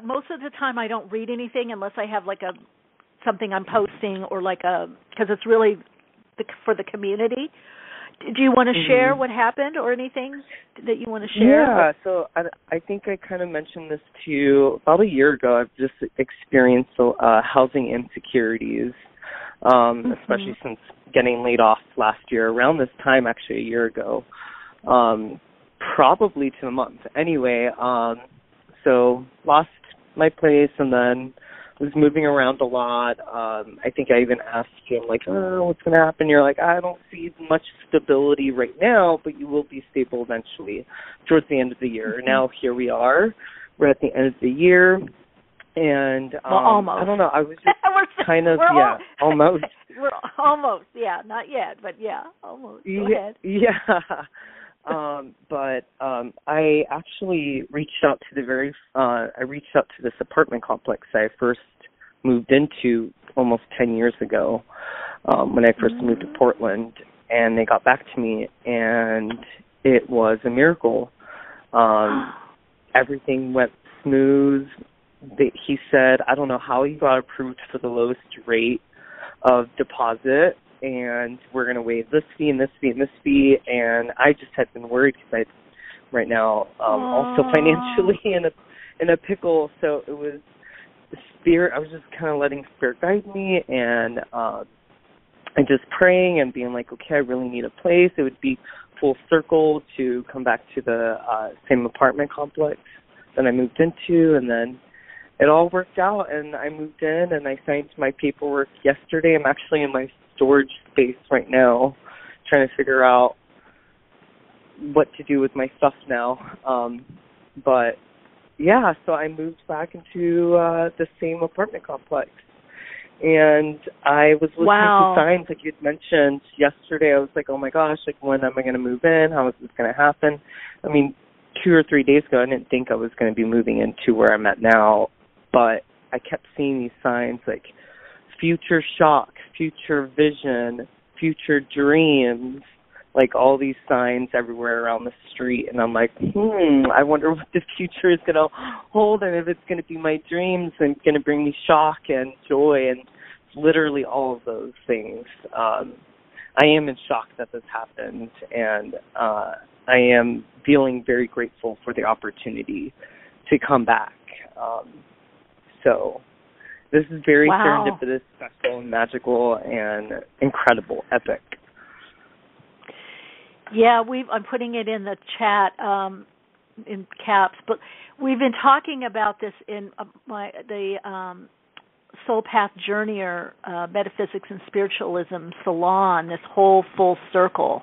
Most of the time I don't read anything unless I have like a something I'm posting or like because it's really for the community. Do you want to share what happened or anything that you want to share? Yeah, so I think I kind of mentioned this to you about a year ago. I've just experienced housing insecurities, especially since getting laid off last year, around this time actually a year ago, probably to the month. Anyway, so lost my place and then was moving around a lot. I think I even asked you, I'm like, oh, what's going to happen? You're like, I don't see much stability right now, but you will be stable eventually towards the end of the year. Now here we are. We're at the end of the year. And almost. I don't know. I was just kind of, almost. We're almost, not yet, but almost. Go ahead. Yeah. But I actually reached out to this apartment complex I first moved into almost 10 years ago when I first moved to Portland, and they got back to me, and it was a miracle. Everything went smooth. He said, I don't know how he got approved for the lowest rate of deposit, and we're going to waive this fee and this fee and this fee, and I just had been worried because I'm right now also financially in a pickle, so it was Spirit. I was just kind of letting Spirit guide me, and just praying and being like, okay, I really need a place. It would be full circle to come back to the same apartment complex that I moved into, and then it all worked out, and I moved in, and I signed my paperwork yesterday. I'm actually in my storage space right now trying to figure out what to do with my stuff now. But, yeah, so I moved back into the same apartment complex. And I was listening to signs, like you'd mentioned yesterday. I was like, oh, my gosh, like, when am I going to move in? How is this going to happen? I mean, 2 or 3 days ago, I didn't think I was going to be moving into where I'm at now. But I kept seeing these signs like future shock, future vision, future dreams, like all these signs everywhere around the street. And I'm like, I wonder what the future is going to hold and if it's going to be my dreams and going to bring me shock and joy and literally all of those things. I am in shock that this happened, and I am feeling very grateful for the opportunity to come back. So this is very serendipitous, special, and magical, and incredible, epic. Yeah, I'm putting it in the chat in caps, but we've been talking about this in the Soul Path Journeyer Metaphysics and Spiritualism Salon, this whole full circle,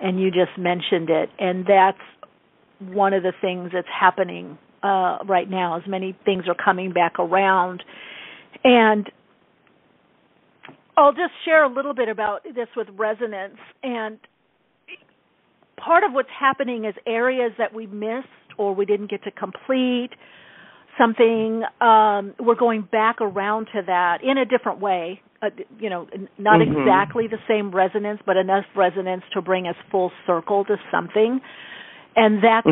and you just mentioned it, and that's one of the things that's happening right now, as many things are coming back around. And I'll just share a little bit about this with resonance. And part of what's happening is areas that we missed or we didn't get to complete something, we're going back around to that in a different way, not exactly the same resonance, but enough resonance to bring us full circle to something. And that's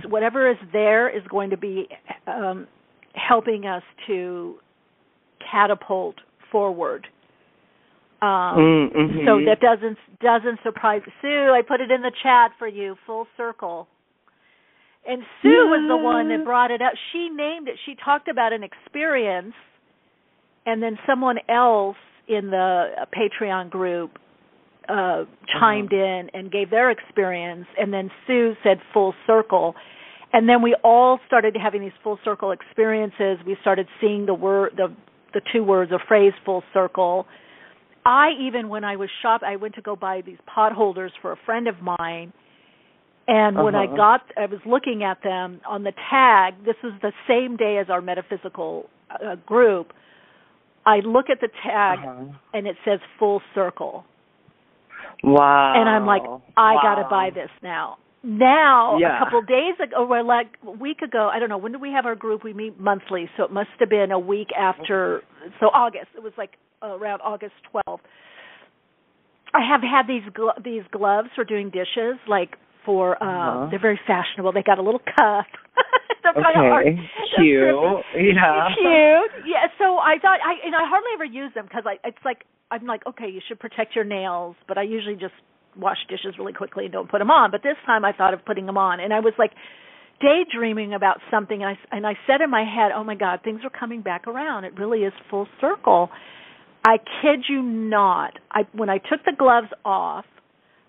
whatever is there is going to be helping us to catapult forward. So that doesn't surprise Sue. I put it in the chat for you, full circle. And Sue was the one that brought it up. She named it. She talked about an experience, and then someone else in the Patreon group chimed in and gave their experience, and then Sue said full circle. And then we all started having these full circle experiences. We started seeing the 2 words or phrase full circle. When I was shopping, I went to go buy these pot holders for a friend of mine, and when I was looking at them on the tag, this was the same day as our metaphysical group, I look at the tag and it says full circle. Wow. And I'm like, I got to buy this now. A couple of days ago, or like a week ago, I don't know, when do we have our group? We meet monthly, so it must have been a week after, so August. It was like around August 12th. I have had these gloves for doing dishes, like for they're very fashionable. They got a little cuff. They're kind of cute. Yeah. Cute. Yeah. So I thought I hardly ever use them because I'm like, okay, you should protect your nails, but I usually just wash dishes really quickly and don't put them on. But this time I thought of putting them on, and I was like daydreaming about something, and I said in my head, oh my God, things are coming back around. It really is full circle. I kid you not. When I took the gloves off,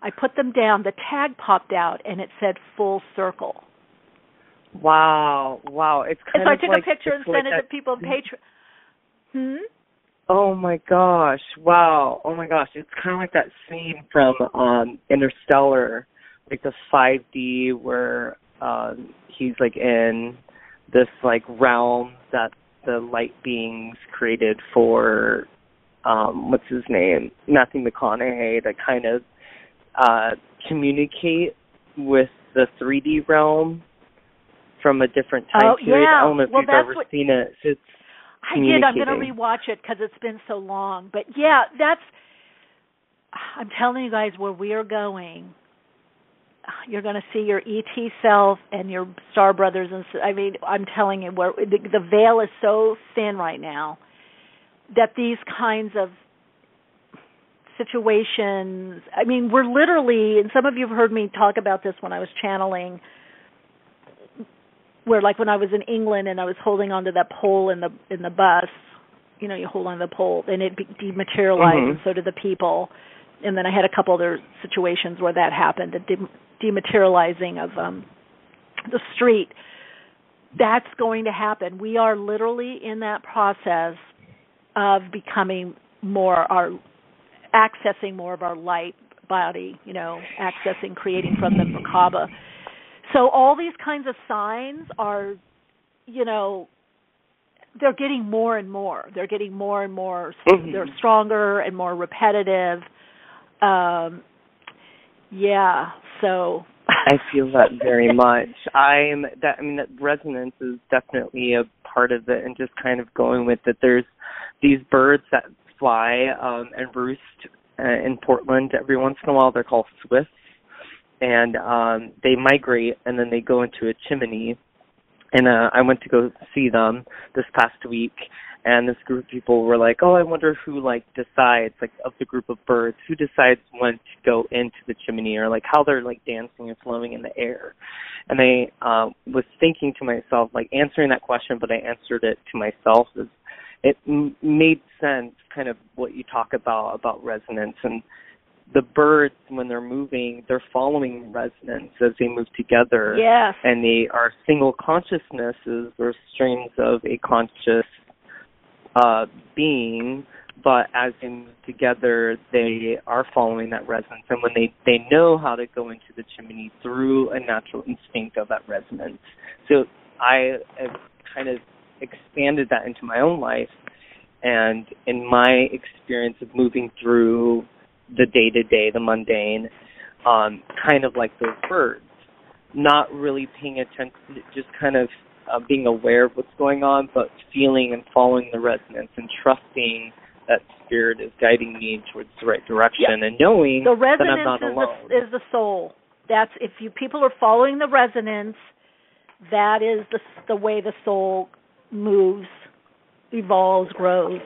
I put them down, the tag popped out, and it said full circle. Wow. It's kind so of I took a picture and sent it to people on Patreon. Oh my gosh. Wow. Oh my gosh. It's kind of like that scene from Interstellar, like the 5D where he's like in this like realm that the light beings created for what's his name? Matthew McConaughey to kind of communicate with the 3D realm from a different time period. I don't know if you've ever seen it. It's I did. I'm going to rewatch it because it's been so long. But yeah, I'm telling you guys where we are going. You're going to see your ET self and your star brothers. And I mean, I'm telling you, where the veil is so thin right now that these kinds of situations, I mean, we're literally, and some of you have heard me talk about this when I was channeling, where like when I was in England and I was holding onto that pole in the bus, you hold on to the pole, and it dematerialized, and so did the people. And then I had a couple other situations where that happened, the dematerializing of the street. That's going to happen. We are literally in that process of becoming accessing more of our light body, accessing, creating from the Merkaba. So all these kinds of signs are, they're getting more and more. They're getting more and more. They're stronger and more repetitive. So I feel that very much. That resonance is definitely a part of it, and just kind of going with it. There's these birds that fly and roost in Portland every once in a while. They're called swifts, and they migrate, and then they go into a chimney. And I went to go see them this past week, and this group of people were like, oh, I wonder who, decides, of the group of birds, who decides when to go into the chimney, or, how they're, dancing and floating in the air. And I was thinking to myself, answering that question, but I answered it to myself. It made sense, kind of what you talk about resonance. And the birds, when they're moving, they're following resonance as they move together. Yes. And they are single consciousnesses or streams of a conscious being, but as they move together, they are following that resonance. And when they know how to go into the chimney through a natural instinct of that resonance. So I have kind of expanded that into my own life, and in my experience of moving through the day-to-day, the mundane, kind of like those birds, not really paying attention, just kind of being aware of what's going on, but feeling and following the resonance and trusting that spirit is guiding me towards the right direction, and knowing that I'm not alone. The resonance is the soul. That's if people are following the resonance, that is the way the soul moves, evolves, grows.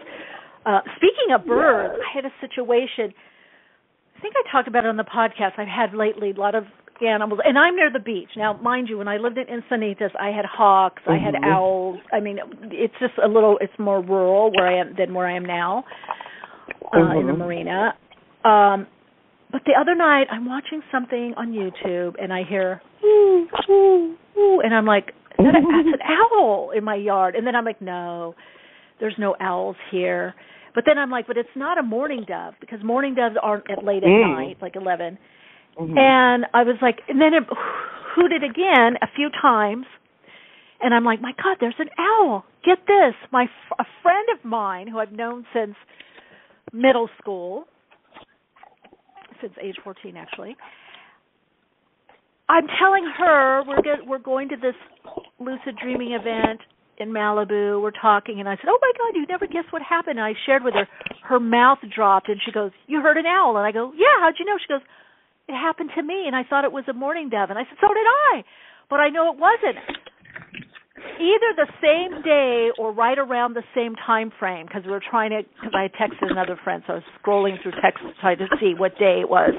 Speaking of birds, I had a situation. I think I talked about it on the podcast. I've had lately a lot of animals, and I'm near the beach. Now, mind you, when I lived in Encinitas, I had hawks, I had owls. I mean, it's just it's more rural than where I am now in the marina. But the other night, I'm watching something on YouTube, and I hear, ooh, ooh, ooh, and I'm like, that's an owl in my yard. And then I'm like, no, there's no owls here. But then I'm like, but it's not a mourning dove, because mourning doves aren't late at night, 11. And I was like, and then it hooted again a few times. And I'm like, my God, there's an owl. Get this. A friend of mine who I've known since middle school, since age 14 actually, I'm telling her we're going to this lucid dreaming event in Malibu. We're talking, and I said, oh, my God, you never guess what happened. And I shared with her. Her mouth dropped, and she goes, you heard an owl? And I go, yeah, how'd you know? She goes, it happened to me, and I thought it was a mourning dove. And I said, so did I. But I know it wasn't. Either the same day or right around the same time frame, because I had texted another friend, so I was scrolling through texts trying to see what day it was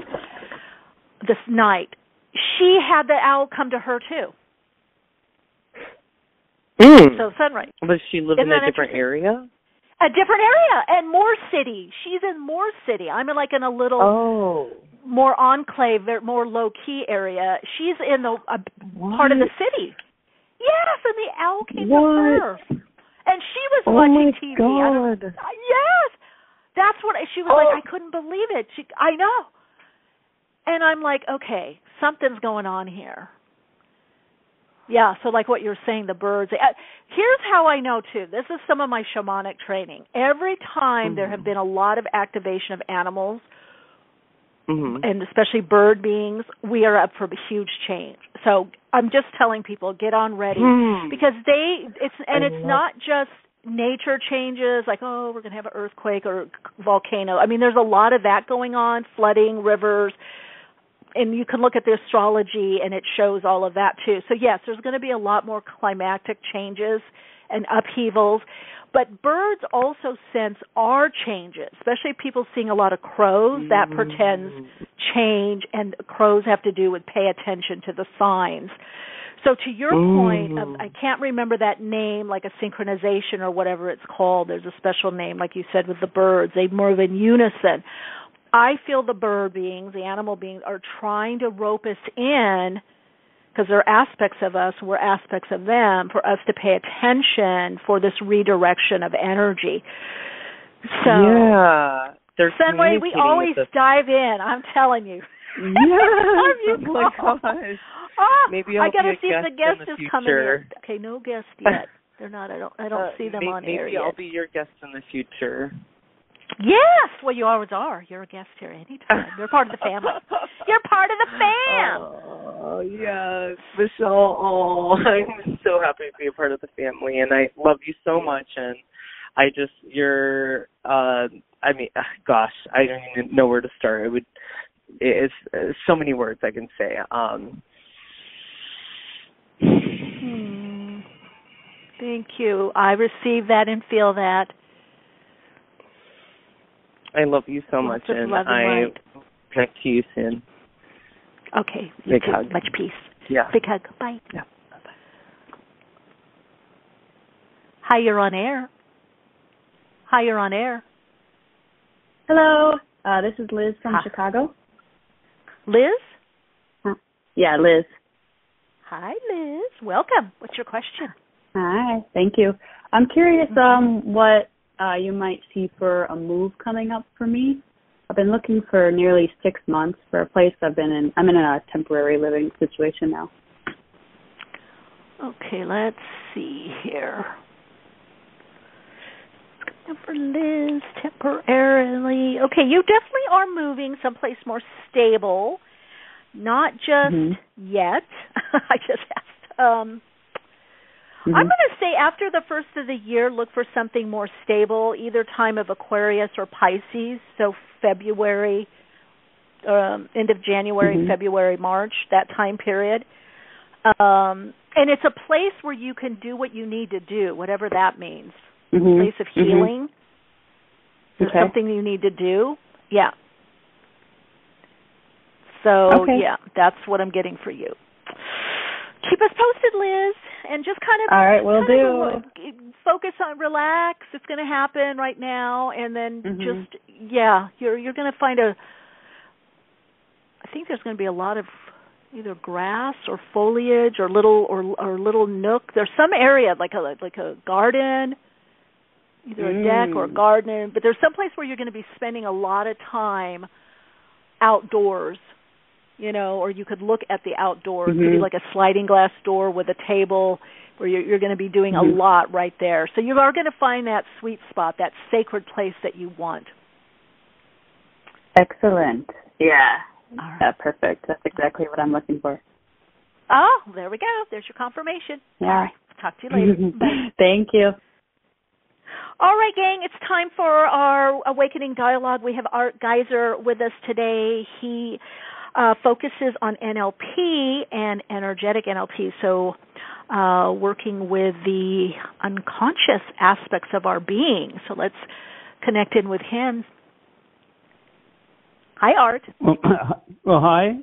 this night. She had the owl come to her, too. So sunrise. Does she live in a different area? A different area, and Moore City. She's in Moore City. I'm in a little more enclave, more low-key area. She's in the part of the city. Yes, and the owl came to her. And she was watching TV. God. Yes. That's what she was like, I couldn't believe it. I know. And I'm like, okay, something's going on here. Yeah, so like what you're saying, the birds. Here's how I know, too. This is some of my shamanic training. Every time there have been a lot of activation of animals, and especially bird beings, we are up for a huge change. So I'm just telling people, get on ready. Because it's not just nature changes, like, we're going to have an earthquake or volcano. I mean, there's a lot of that going on, flooding, rivers. And you can look at the astrology, and it shows all of that, too. So, yes, there's going to be a lot more climactic changes and upheavals. But birds also sense our changes, especially people seeing a lot of crows. That portends change, and crows have to do with pay attention to the signs. So to your point, I can't remember that name, like a synchronization or whatever it's called. There's a special name, like you said, with the birds. They move in unison. I feel the bird beings, the animal beings, are trying to rope us in, because they're aspects of us, we're aspects of them, for us to pay attention for this redirection of energy. So, Sunway, we always dive in, I'm telling you. Yeah. Oh my gosh. Maybe I'll I gotta be see a if the guest guest in the is coming in. future. Okay, no guest yet. They're not. I don't see them on air yet. Maybe I'll be your guest in the future. Yes. Well, you always are. You're a guest here anytime. You're part of the family. You're part of the fam. Oh, yes. Michele, I'm so happy to be a part of the family, and I love you so much, and I don't even know where to start. It's so many words I can say. Thank you. I receive that and feel that. I love you so much, and I connect to you soon. Okay. Big hug. Much peace. Yeah. Big hug. Bye. Yeah. Bye-bye. Hi, you're on air. Hi, you're on air. Hello. This is Liz from Chicago. Liz? Yeah, Liz. Hi, Liz. Welcome. What's your question? Hi. Thank you. I'm curious what you might see for a move coming up for me. I've been looking for nearly 6 months for a place I'm in a temporary living situation now. Okay, let's see here. For Liz, temporarily. Okay, you definitely are moving someplace more stable. Not just yet. I just asked. I'm going to say after the first of the year, look for something more stable, either time of Aquarius or Pisces, so February, end of January, February, March, that time period. And it's a place where you can do what you need to do, whatever that means. A place of healing. There's something you need to do. Yeah. So, yeah, that's what I'm getting for you. Keep us posted, Liz, and just kind of... All right, will do. Focus on, relax. It's going to happen right now, and then you're going to find I think there's going to be a lot of either grass or foliage or little nook. There's some area, like a garden, either a deck or a garden, but there's some place where you're going to be spending a lot of time outdoors. Or you could look at the outdoors. It could be like a sliding glass door with a table where you're going to be doing a lot right there. So you are going to find that sweet spot, that sacred place that you want. Excellent. Yeah. All right. Yeah, perfect. That's exactly what I'm looking for. Oh, there we go. There's your confirmation. Yeah. All right. Talk to you later. Bye. Thank you. All right, gang, it's time for our Awakening Dialogue. We have Art Giser with us today. He focuses on NLP and energetic NLP, so working with the unconscious aspects of our being. So let's connect in with him. Hi, Art. Well, hi.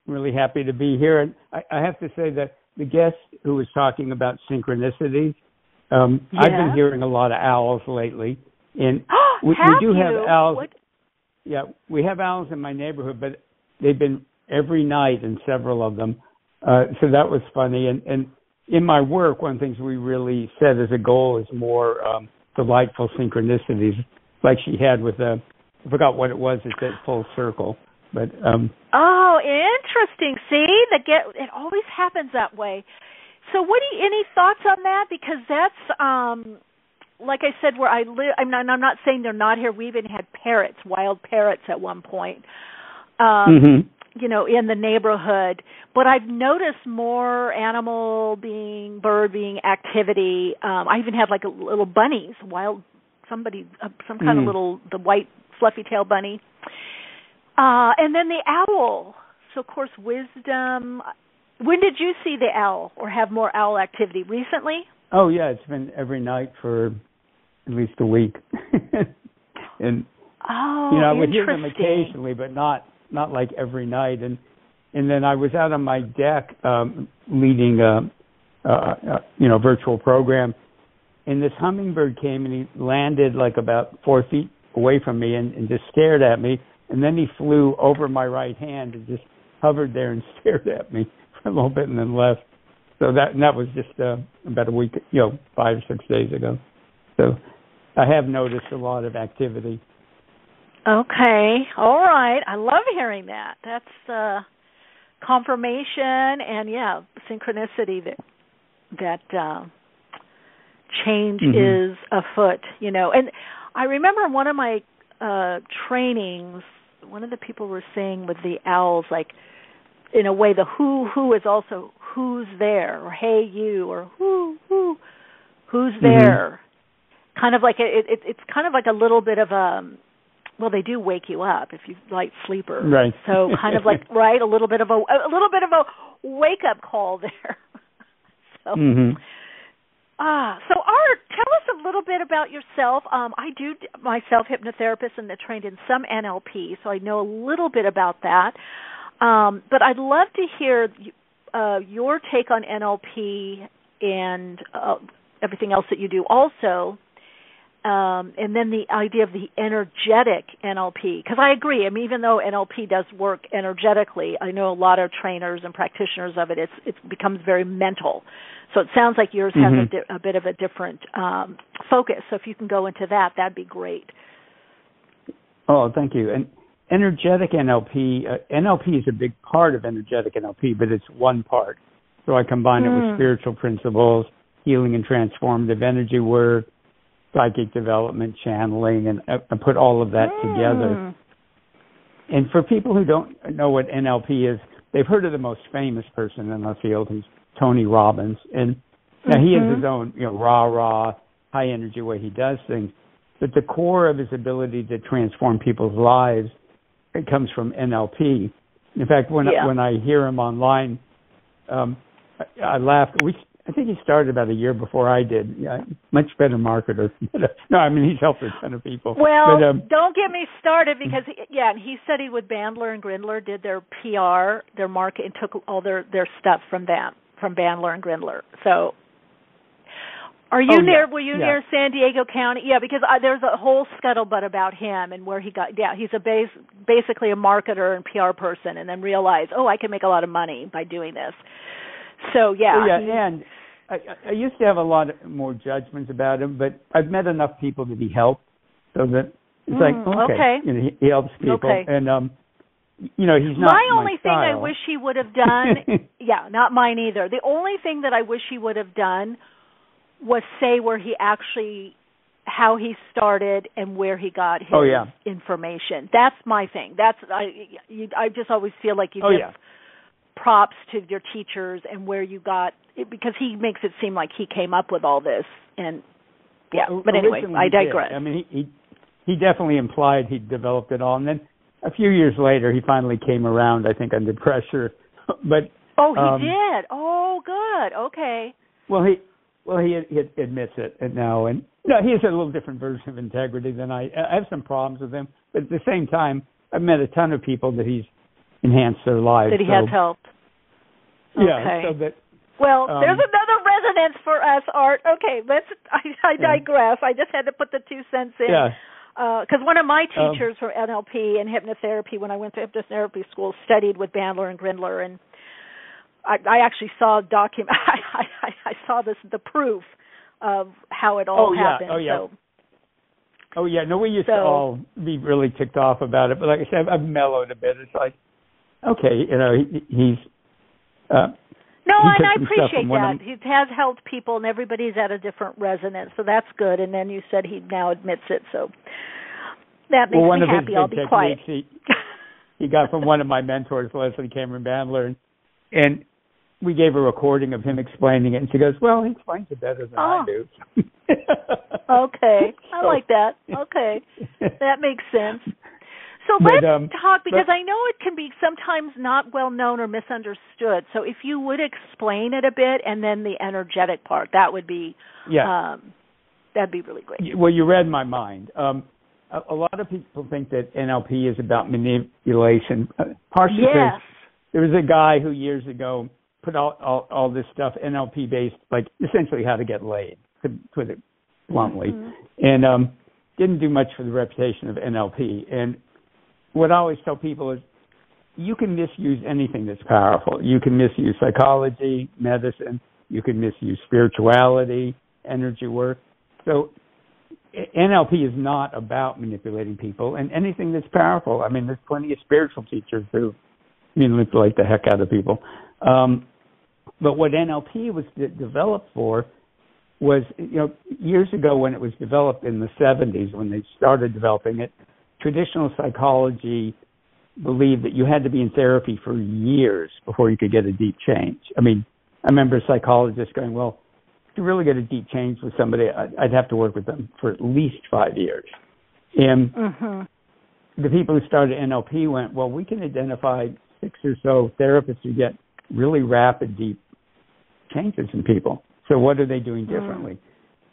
Really happy to be here. And I have to say that the guest who was talking about synchronicities, I've been hearing a lot of owls lately. And we do have owls. What? Yeah, we have owls in my neighborhood, but they've been every night in several of them. So that was funny. And in my work, one of the things we really set as a goal is more delightful synchronicities, like she had with I forgot what it was. It said full circle, but oh, interesting. See, it always happens that way. So, any thoughts on that? Because that's like I said, where I live. I'm not saying they're not here. We even had parrots, wild parrots, at one point. You know, in the neighborhood. But I've noticed more bird being activity. I even had like little bunnies, some kind of the white fluffy tail bunny. And then the owl. So, of course, wisdom. When did you see the owl or have more owl activity? Recently? Oh, yeah. It's been every night for at least a week. And, I would hear them occasionally, but not like every night. And then I was out on my deck leading a virtual program, and this hummingbird came and he landed like about 4 feet away from me and just stared at me, and then he flew over my right hand and just hovered there and stared at me for a little bit and then left. So that was just about a week, 5 or 6 days ago. So I have noticed a lot of activity. Okay, all right. I love hearing that. That's confirmation and synchronicity that change is afoot. And I remember one of my trainings, one of the people were saying with the owls, like, in a way, the who is also who's there, or hey you, or who's there. Kind of like it's kind of like a little bit of a, well, they do wake you up if you light sleeper, right? So kind of like a little bit of a wake up call there. So. So Art, tell us a little bit about yourself. I do myself hypnotherapist and trained in some NLP, so I know a little bit about that. But I'd love to hear your take on NLP and everything else that you do also, and then the idea of the energetic NLP. Because I agree, even though NLP does work energetically, I know a lot of trainers and practitioners of it, it becomes very mental. So it sounds like yours has a bit of a different focus. So if you can go into that, that'd be great. Oh, thank you. And energetic NLP, NLP is a big part of energetic NLP, but it's one part. So I combine it with spiritual principles, healing and transformative energy work, psychic development, channeling, and I put all of that together. And for people who don't know what NLP is, they've heard of the most famous person in our field, who's Tony Robbins. And now he has his own, rah-rah, high-energy way he does things. But the core of his ability to transform people's lives, it comes from NLP. In fact, when I hear him online, I laugh. I think he started about a year before I did. Much better marketer. No, he's helped a ton of people. Well, don't get me started because, he studied with Bandler and Grindler, did their PR, their market, and took all their stuff from them, from Bandler and Grindler. So are you were you near San Diego County? Yeah, because there's a whole scuttlebutt about him and where he got, he's basically a marketer and PR person, and then realized, I can make a lot of money by doing this. So, and I used to have a lot more judgments about him, but I've met enough people that he helped, so that it's like, okay. He helps people. Okay. And, he's not my only thing I wish he would have done, not mine either. The only thing that I wish he would have done was say where he actually, how he started and where he got his information. That's my thing. I just always feel like you give props to your teachers and where you got it, because he makes it seem like he came up with all this. And but anyway, I digress. He definitely implied he developed it all, and then a few years later, he finally came around, I think, under pressure. But he did. Oh, good. Okay. Well, he admits it now, and no, he has a little different version of integrity than I have some problems with him, but at the same time, I've met a ton of people that he's enhanced their lives. That he has helped. Yeah. Okay. So that. Well, there's another resonance for us, Art. Okay, I digress. I just had to put the 2 cents in. Yeah. Because one of my teachers from NLP and hypnotherapy, when I went to hypnotherapy school, studied with Bandler and Grindler, and I actually saw I saw the proof of how it all happened. Oh yeah. So. Oh yeah. No, we used to all be really ticked off about it, but like I said, I've mellowed a bit. It's like, okay, he's. No, and I appreciate that. He has helped people, and everybody's at a different resonance, so that's good. And then you said he now admits it, so that makes me happy. I'll be quiet. He got from one of my mentors, Leslie Cameron Bandler, and we gave a recording of him explaining it, and she goes, well, he explains it better than I do. Okay. I like that. Okay. That makes sense. So let's talk, because I know it can be sometimes not well known or misunderstood. So if you would explain it a bit, and then the energetic part, that would be that'd be really great. Well, you read my mind. A lot of people think that NLP is about manipulation. Partially because there was a guy who years ago put out all this stuff, NLP based, like essentially how to get laid, to put it bluntly, and didn't do much for the reputation of NLP. And what I always tell people is you can misuse anything that's powerful. You can misuse psychology, medicine. You can misuse spirituality, energy work. So NLP is not about manipulating people, and anything that's powerful. I mean, there's plenty of spiritual teachers who manipulate the heck out of people. But what NLP was developed for was, years ago when it was developed in the 70s, when they started developing it, traditional psychology believed that you had to be in therapy for years before you could get a deep change. I mean, I remember a psychologist going, well, to really get a deep change with somebody, I'd have to work with them for at least 5 years. And the people who started NLP went, well, we can identify 6 or so therapists who get really rapid, deep changes in people. So what are they doing differently?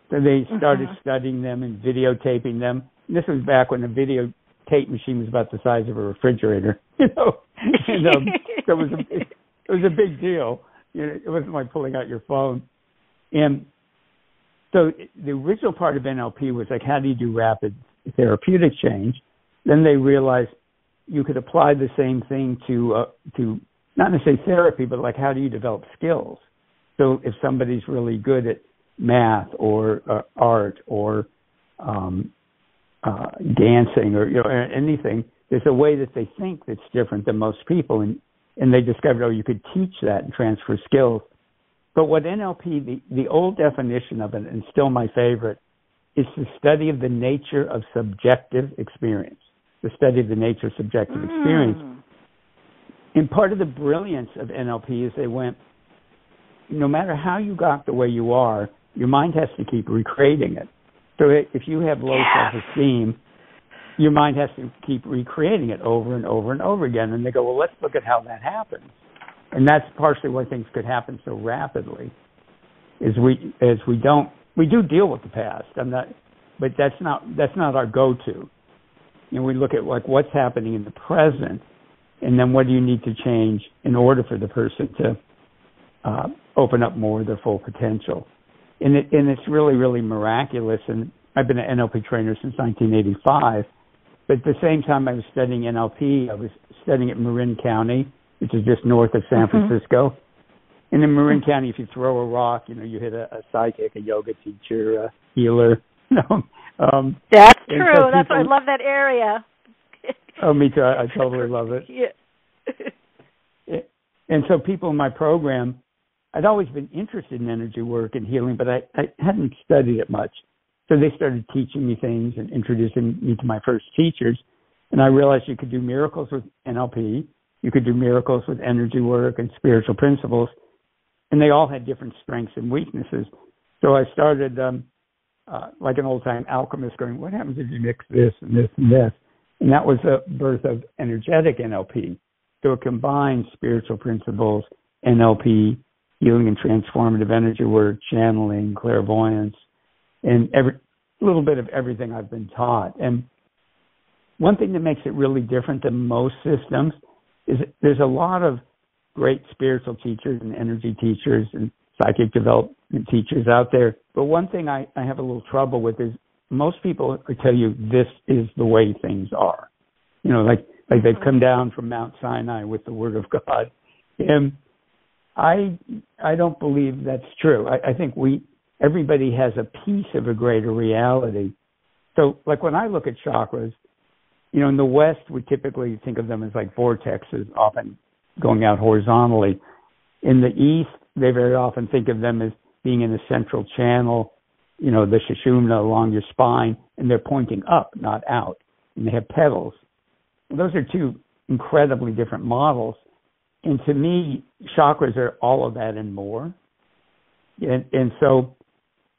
So they started studying them and videotaping them. And this was back when the videotape machine was about the size of a refrigerator, And so it was a big deal. It wasn't like pulling out your phone. And so the original part of NLP was like, how do you do rapid therapeutic change? Then they realized you could apply the same thing to not necessarily therapy, but like how do you develop skills? So if somebody's really good at math or art or dancing or anything, there's a way that they think that's different than most people, and they discovered, you could teach that and transfer skills. But what NLP, the old definition of it, and still my favorite, is the study of the nature of subjective experience. The study of the nature of subjective experience. And part of the brilliance of NLP is they went, no matter how you got the way you are, your mind has to keep recreating it. So if you have low self-esteem, your mind has to keep recreating it over and over and over again. And they go, well, let's look at how that happens. And that's partially why things could happen so rapidly. We do deal with the past. But that's not our go-to. We look at like what's happening in the present, and then what do you need to change in order for the person to open up more of their full potential. And it's really, really miraculous. And I've been an NLP trainer since 1985. But at the same time I was studying NLP, I was studying at Marin County, which is just north of San Francisco. And in Marin County, if you throw a rock, you hit a psychic, a yoga teacher, a healer. That's true. So I love that area. Oh, me too. I totally love it. Yeah. And so people in my program, I'd always been interested in energy work and healing, but I hadn't studied it much. So they started teaching me things and introducing me to my first teachers. And I realized you could do miracles with NLP. You could do miracles with energy work and spiritual principles. And they all had different strengths and weaknesses. So I started like an old-time alchemist going, what happens if you mix this and this and this? And that was the birth of Energetic NLP. So it combines spiritual principles, NLP, healing and transformative energy work, channeling, clairvoyance, and a little bit of everything I've been taught. And one thing that makes it really different than most systems is there's a lot of great spiritual teachers and energy teachers and psychic development teachers out there. But one thing I have a little trouble with is most people tell you this is the way things are. You know, like they've come down from Mount Sinai with the Word of God. And I don't believe that's true. I think everybody has a piece of a greater reality. So like when I look at chakras, you know, in the West, we typically think of them as like vortexes, often going out horizontally. In the East, they very often think of them as being in a central channel, you know, the sushumna along your spine, and they're pointing up, not out. And they have petals. Well, those are two incredibly different models. And to me, chakras are all of that and more. And so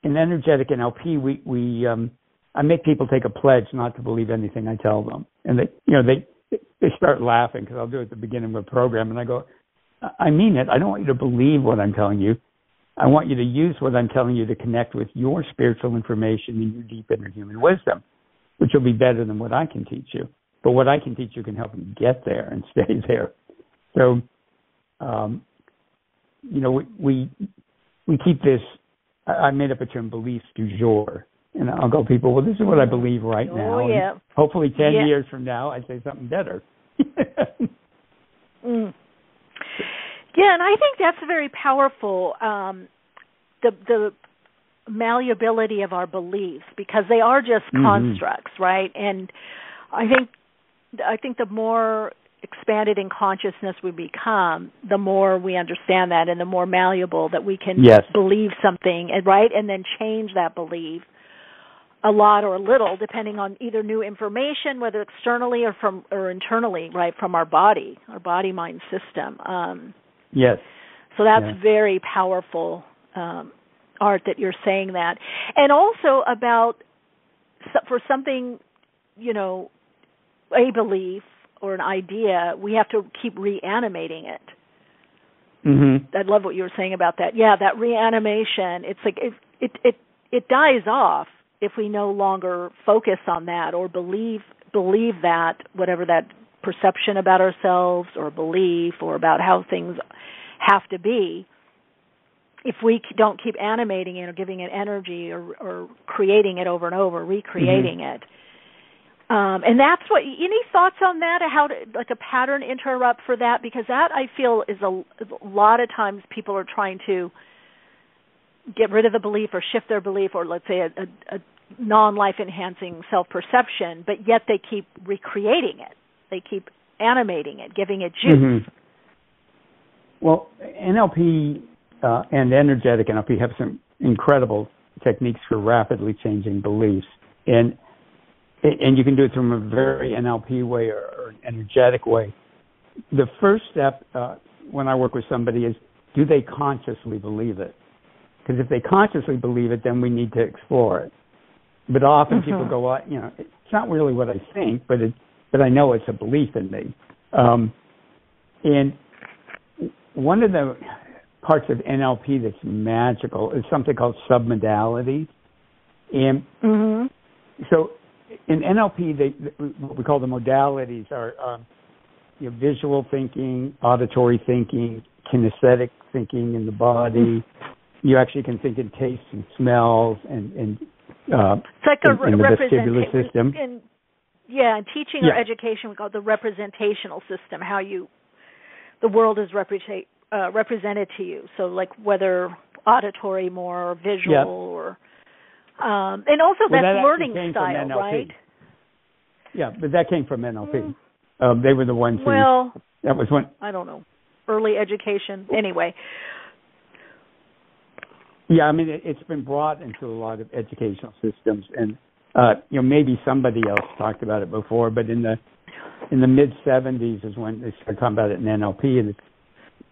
in Energetic NLP, I make people take a pledge not to believe anything I tell them. And they start laughing because I'll do it at the beginning of a program. And I go, I mean it. I don't want you to believe what I'm telling you. I want you to use what I'm telling you to connect with your spiritual information and your deep inner human wisdom, which will be better than what I can teach you. But what I can teach you can help you get there and stay there. So, you know, we keep this, I made up a term, beliefs du jour. And I'll go, people, well, this is what I believe right now. Yeah. And hopefully 10 years from now, I say something better. Yeah, and I think that's very powerful, the malleability of our beliefs, because they are just constructs, right? And I think the more expanded in consciousness we become, the more we understand that and the more malleable that we can believe something, right, and then change that belief a lot or a little, depending on either new information, whether externally or internally, right, from our body-mind system. Yes. So that's very powerful, Art, that you're saying that. And also about, for something, you know, a belief or an idea, we have to keep reanimating it. Mm-hmm. I love what you were saying about that. Yeah, that reanimation, it's like it dies off if we no longer focus on that or believe that, whatever that perception about ourselves or belief or about how things have to be. If we don't keep animating it or giving it energy or creating it over and over, recreating it. And that's what, any thoughts on that, how to, like a pattern interrupt for that? Because that, I feel, is a lot of times people are trying to get rid of the belief or shift their belief, or let's say a non-life enhancing self-perception, but yet they keep recreating it. They keep animating it, giving it juice. Mm-hmm. Well, NLP and Energetic NLP have some incredible techniques for rapidly changing beliefs. And you can do it from a very NLP way or an energetic way. The first step when I work with somebody is, do they consciously believe it? Because if they consciously believe it, then we need to explore it. But often people go, well, you know, it's not really what I think, but I know it's a belief in me. And one of the parts of NLP that's magical is something called submodalities. And so in NLP, what we call the modalities are visual thinking, auditory thinking, kinesthetic thinking in the body. You actually can think in tastes and smells and it's like in the vestibular system. In teaching or education, we call it the representational system, how the world is represented to you. So like whether auditory more or visual or and also that's learning style, right? Yeah, but that came from NLP. They were the ones who... Well, that was one... I don't know. Early education. Anyway. Yeah, I mean, it's been brought into a lot of educational systems, and maybe somebody else talked about it before, but in the mid '70s is when they started talking about it in NLP,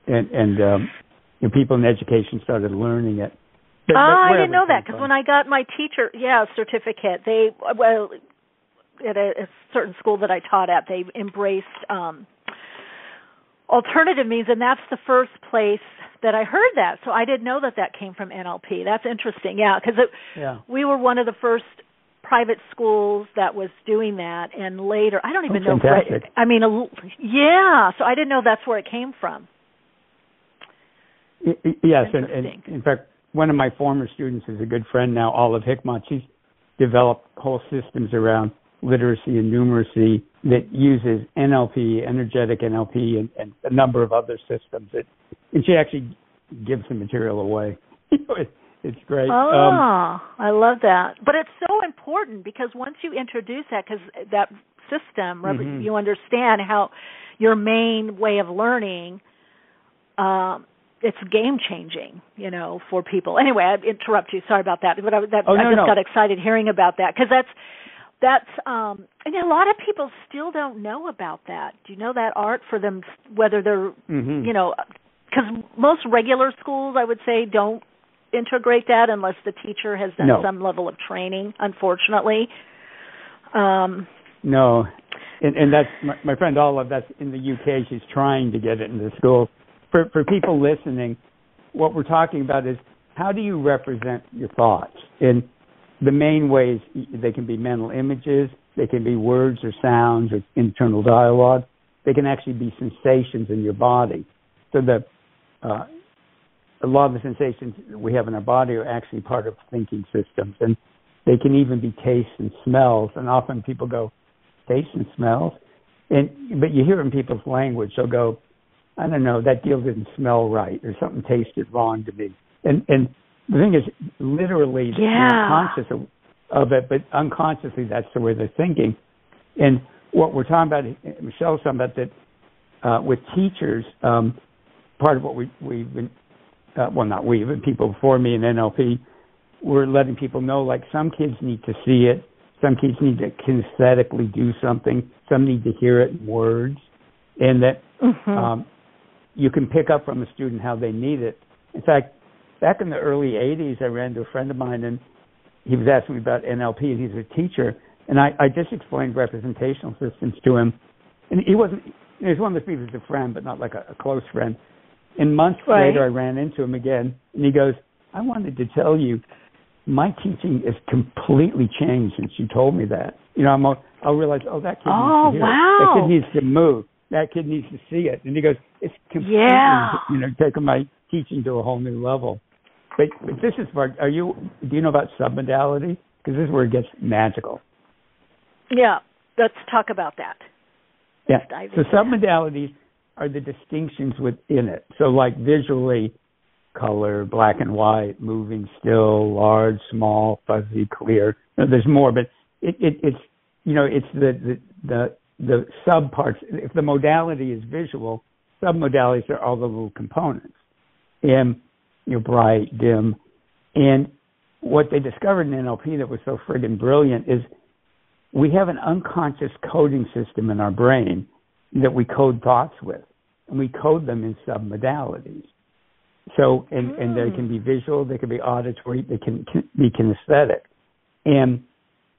and people in education started learning it. I didn't know that, because when I got my teacher certificate, at a certain school that I taught at, they embraced alternative means, and that's the first place that I heard that. So I didn't know that came from NLP. That's interesting, because we were one of the first private schools that was doing that, and later, I don't even know. Fantastic. I mean, so I didn't know that's where it came from. Yes, and in fact, one of my former students is a good friend now, Olive Hickmott. She's developed whole systems around literacy and numeracy that uses NLP, Energetic NLP, and a number of other systems. And she actually gives the material away. It's great. I love that. But it's so important because once you introduce that, because that system, you understand how your main way of learning, it's game-changing, for people. Anyway, I interrupt you. Sorry about that. But I got excited hearing about that because that's and a lot of people still don't know about that. Do you know that, Art, for them, whether they're, because most regular schools, I would say, don't integrate that unless the teacher has done some level of training, unfortunately. No. And that's my friend Olive, that's in the UK. She's trying to get it into schools. For people listening, what we're talking about is how do you represent your thoughts? And the main ways, they can be mental images, they can be words or sounds or internal dialogue. They can actually be sensations in your body. So a lot of the sensations we have in our body are actually part of thinking systems. And they can even be tastes and smells. And often people go, tastes and smells? But you hear in people's language, they'll go, I don't know, that deal didn't smell right or something tasted wrong to me. And the thing is, literally, they're not conscious of it, but unconsciously, that's the way they're thinking. And what we're talking about, Michelle's talking about that with teachers, part of what we've been, not we, but people before me in NLP, we're letting people know, like, some kids need to see it, some kids need to kinesthetically do something, some need to hear it in words, and that you can pick up from a student how they need it. In fact, back in the early 80s, I ran to a friend of mine, and he was asking me about NLP, and he's a teacher, and I just explained representational systems to him. And he was one of the people who's a friend, but not like a close friend. And months later, I ran into him again, and he goes, I wanted to tell you, my teaching is completely changed since you told me that. I'll realize, that kid needs to hear it. That kid needs to move. That kid needs to see it. And he goes, it's completely, taking my teaching to a whole new level. But this is part, do you know about submodality? Because this is where it gets magical. Yeah, let's talk about that. So submodalities are the distinctions within it. So like visually, color, black and white, moving, still, large, small, fuzzy, clear. There's more, but it's the sub parts. If the modality is visual, submodalities are all the little components. And bright, dim. And what they discovered in NLP that was so friggin' brilliant is we have an unconscious coding system in our brain that we code thoughts with. And we code them in submodalities. So, and they can be visual, they can be auditory, they can be kinesthetic. And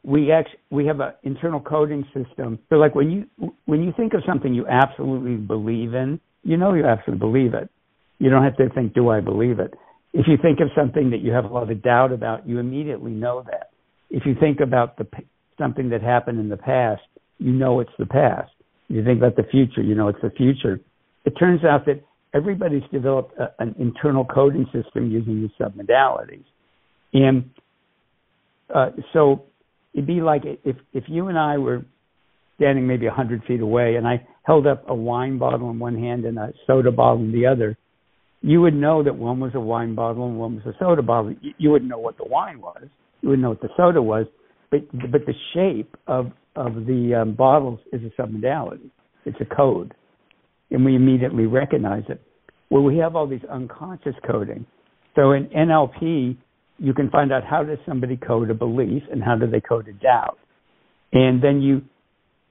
we have an internal coding system. So like when you think of something you absolutely believe in, you absolutely believe it. You don't have to think, do I believe it? If you think of something that you have a lot of doubt about, you immediately know that. If you think about something that happened in the past, it's the past. If you think about the future, it's the future. It turns out that everybody's developed an internal coding system using these submodalities. And so it'd be like if you and I were standing maybe 100 feet away and I held up a wine bottle in one hand and a soda bottle in the other, you would know that one was a wine bottle and one was a soda bottle. You wouldn't know what the wine was. You wouldn't know what the soda was. But the shape of the bottles is a submodality. It's a code. And we immediately recognize it. Well, we have all these unconscious coding. So in NLP, you can find out how does somebody code a belief and how do they code a doubt. And then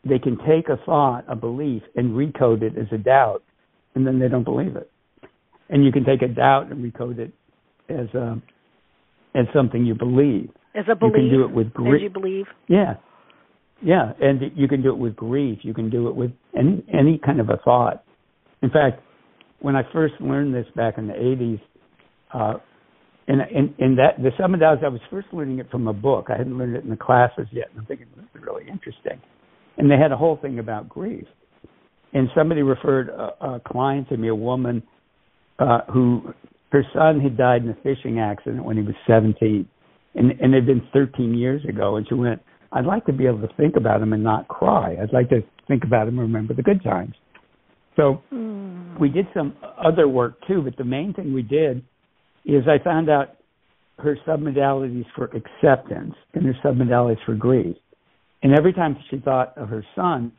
they can take a thought, a belief, and recode it as a doubt, and then they don't believe it. And you can take a doubt and recode it as something you believe. As a belief. You can do it with as you believe. Yeah. Yeah, and you can do it with grief. You can do it with any kind of a thought. In fact, when I first learned this back in the 80s, in the Summit-Dallas, I was first learning it from a book. I hadn't learned it in the classes yet, and I'm thinking, this is really interesting. And they had a whole thing about grief. And somebody referred a client to me, a woman who, her son had died in a fishing accident when he was 17. And it had been 13 years ago. And she went, I'd like to be able to think about him and not cry. I'd like to think about him and remember the good times. So we did some other work too, but the main thing we did is I found out her submodalities for acceptance and her submodalities for grief. And every time she thought of her son,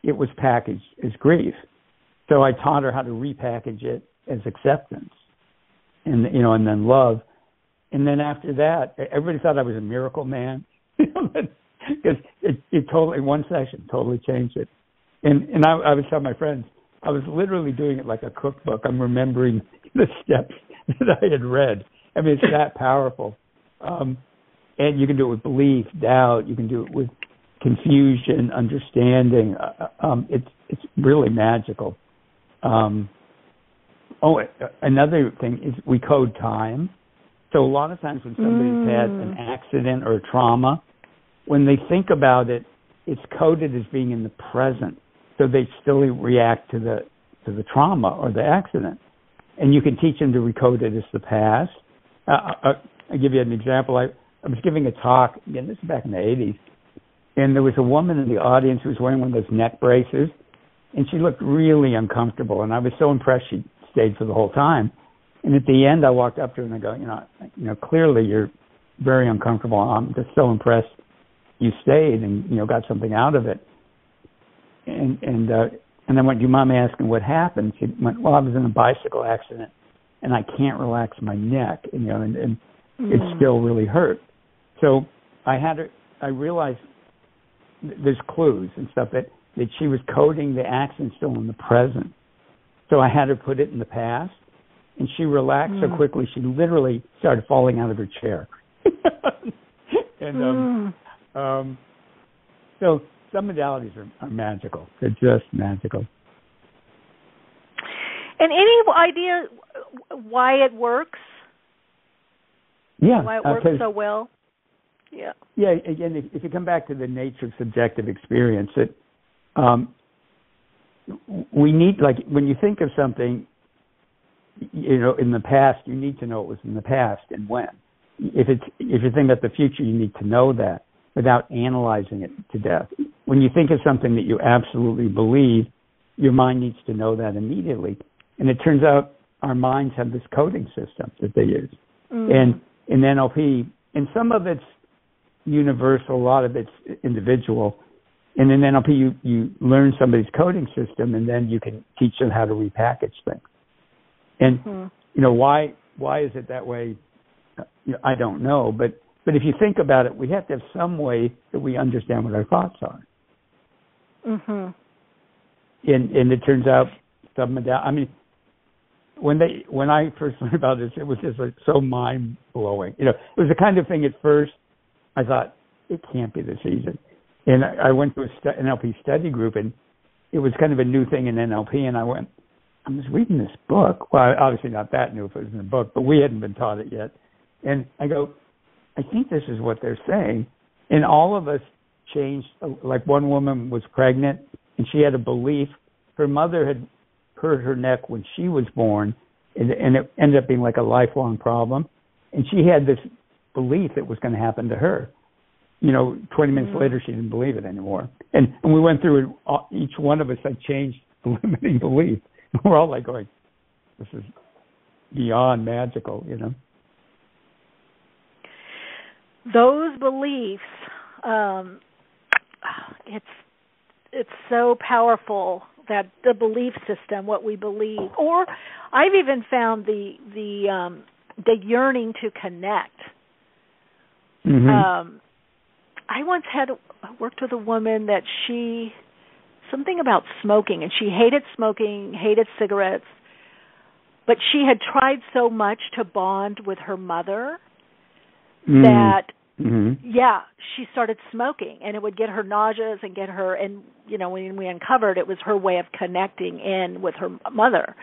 it was packaged as grief. So I taught her how to repackage it as acceptance and then love. And then after that, everybody thought I was a miracle man. Because it totally, one session totally changed it. And I was telling my friends, I was literally doing it like a cookbook. I'm remembering the steps that I had read. I mean, it's that powerful. And you can do it with belief, doubt. You can do it with confusion, understanding. It's really magical. Another thing is we code time. So a lot of times when somebody's had an accident or a trauma, when they think about it, it's coded as being in the present. So they still react to the trauma or the accident. And you can teach them to recode it as the past. I'll give you an example. I was giving a talk, again, this is back in the 80s, and there was a woman in the audience who was wearing one of those neck braces, and she looked really uncomfortable. And I was so impressed she stayed for the whole time. And at the end, I walked up to her and I go, clearly you're very uncomfortable. I'm just so impressed you stayed and, got something out of it. And I went, do you mind me asking what happened? She went, well, I was in a bicycle accident and I can't relax my neck, and it still really hurt. So I realized there's clues and stuff that she was coding the accident still in the present. So I had her put it in the past, and she relaxed so quickly she literally started falling out of her chair. And so some modalities are magical. They're just magical. And any idea why it works? Yeah. Why it works so well? Yeah. Yeah, again, if you come back to the nature of subjective experience, we need, like, when you think of something, in the past, you need to know it was in the past and when. If you're thinking about the future, you need to know that without analyzing it to death. When you think of something that you absolutely believe, your mind needs to know that immediately. And it turns out our minds have this coding system that they use. And in NLP, and some of it's universal, a lot of it's individual. And in NLP, you learn somebody's coding system, and then you can teach them how to repackage things. And why is it that way? I don't know, but if you think about it, we have to have some way that we understand what our thoughts are. And it turns out when I first learned about this, it was just like so mind blowing. It was the kind of thing at first I thought it can't be this easy. And I went to an NLP study group, and it was kind of a new thing in NLP, and I was reading this book. Well, obviously not that new if it was in a book, but we hadn't been taught it yet. And I go, I think this is what they're saying. And all of us changed. Like one woman was pregnant, and she had a belief. Her mother had hurt her neck when she was born, and it ended up being like a lifelong problem. And she had this belief it was going to happen to her. 20 minutes later, she didn't believe it anymore. And we went through it. Each one of us had changed the limiting belief. We're all like going, this is beyond magical, Those beliefs, it's so powerful, that the belief system, what we believe, or I've even found the yearning to connect. I once worked with a woman that something about smoking, and she hated smoking, hated cigarettes, but she had tried so much to bond with her mother that she started smoking, and it would get her nauseous and get her, and, you know, when we uncovered, it was her way of connecting in with her mother.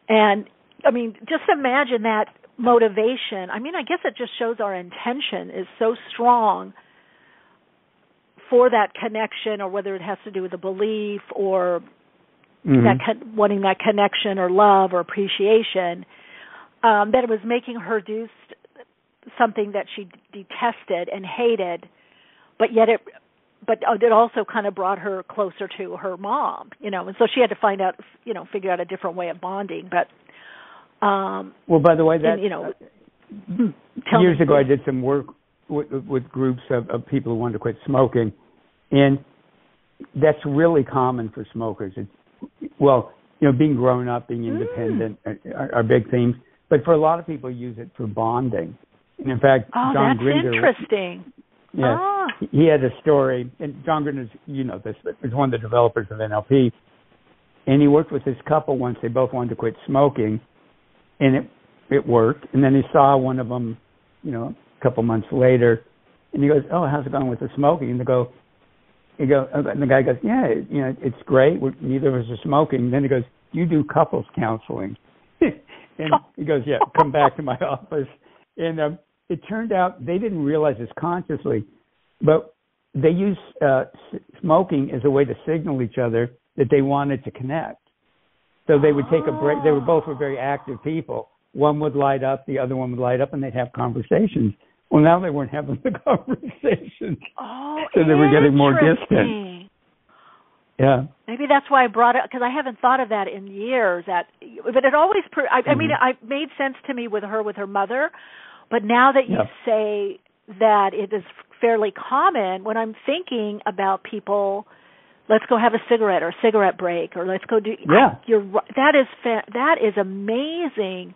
And, I mean, just imagine that motivation. I mean, I guess it just shows our intention is so strong for that connection, or whether it has to do with a belief or wanting that connection or love or appreciation, that it was making her do something that she detested and hated, but it also kind of brought her closer to her mom, you know, and so she had to figure out a different way of bonding. But well, by the way, that, and, you know, years ago I did some work with groups of people who wanted to quit smoking, and that's really common for smokers. Well, you know, being grown up, being independent are big themes, but for a lot of people, use it for bonding. And in fact, John Grinder, interesting. Yeah, he had a story, and John Grinder, you know this, but was one of the developers of NLP, and he worked with this couple once. They both wanted to quit smoking, and it worked. And then he saw one of them, you know, a couple months later, and he goes, "Oh, how's it going with the smoking?" And and the guy goes, "Yeah, you know, it's great. Neither of us are smoking." Then he goes, "You do couples counseling?" And he goes, "Yeah, come back to my office." And it turned out they didn't realize this consciously, but they used smoking as a way to signal each other that they wanted to connect. So they would take a break. They were very active people. One would light up, the other one would light up, and they'd have conversations. Well, now they weren't having the conversations. So they were getting more distant. Yeah. Maybe that's why I brought it, because I haven't thought of that in years. But it always, I mean, it made sense to me with her mother. But now that you say that it is fairly common, when I'm thinking about people, let's go have a cigarette or a cigarette break, or let's go do. Yeah. You're right. That is amazing.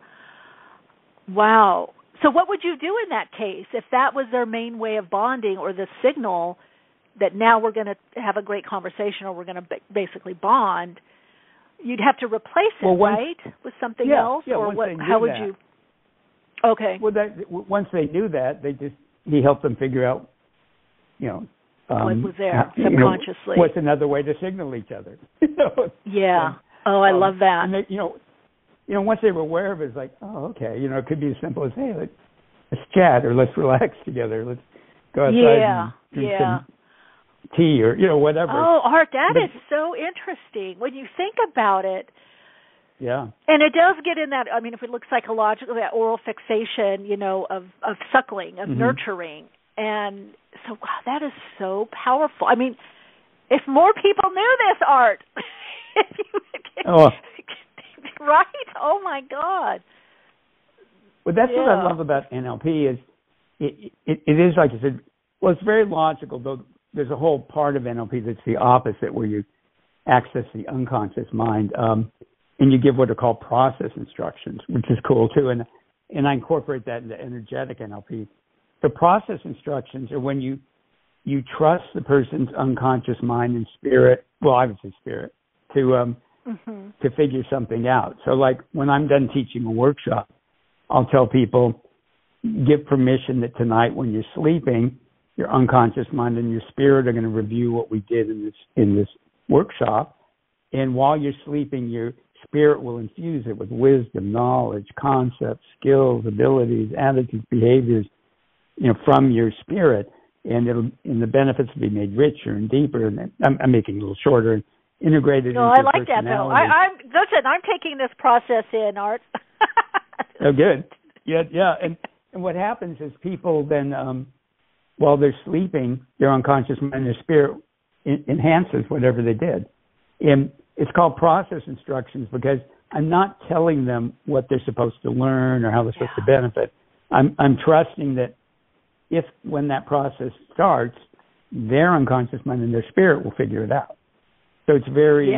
Wow. So what would you do in that case if that was their main way of bonding, or the signal that now we're going to have a great conversation, or we're going to basically bond? You'd have to replace it, right, with something else, or what? How would you? Okay. Well, once they knew that, he helped them figure out, you know, what was there subconsciously. You know, what's another way to signal each other? Yeah. I love that. And they, you know, once they were aware of it, it's like, oh, okay. You know, it could be as simple as, hey, let's chat, or let's relax together. Let's go outside and drink some tea, or, you know, whatever. Oh, Art, that is so interesting when you think about it. Yeah. And it does get in that, I mean, if we look psychologically, that oral fixation, you know, of suckling, of nurturing. And so, wow, that is so powerful. I mean, if more people knew this, Art, right? Oh, my God. Well, that's what I love about NLP is it is, like I said, well, it's very logical, though there's a whole part of NLP that's the opposite, where you access the unconscious mind. And you give what are called process instructions, which is cool too. And I incorporate that into Energetic NLP. The process instructions are when you trust the person's unconscious mind and spirit. Well, I would say spirit to figure something out. So, like when I'm done teaching a workshop, I'll tell people, give permission that tonight when you're sleeping, your unconscious mind and your spirit are going to review what we did in this workshop. And while you're sleeping, your spirit will infuse it with wisdom, knowledge, concepts, skills, abilities, attitudes, behaviors, you know, from your spirit, and the benefits will be made richer and deeper. And I'm making it a little shorter and integrated. No, into I like that though. I'm taking this process in, Art. Oh, good. Yeah. And what happens is people then, while they're sleeping, their unconscious mind and their spirit enhances whatever they did. And it's called process instructions because I'm not telling them what they're supposed to learn or how they're supposed to benefit. I'm trusting that when that process starts, their unconscious mind and their spirit will figure it out. So it's very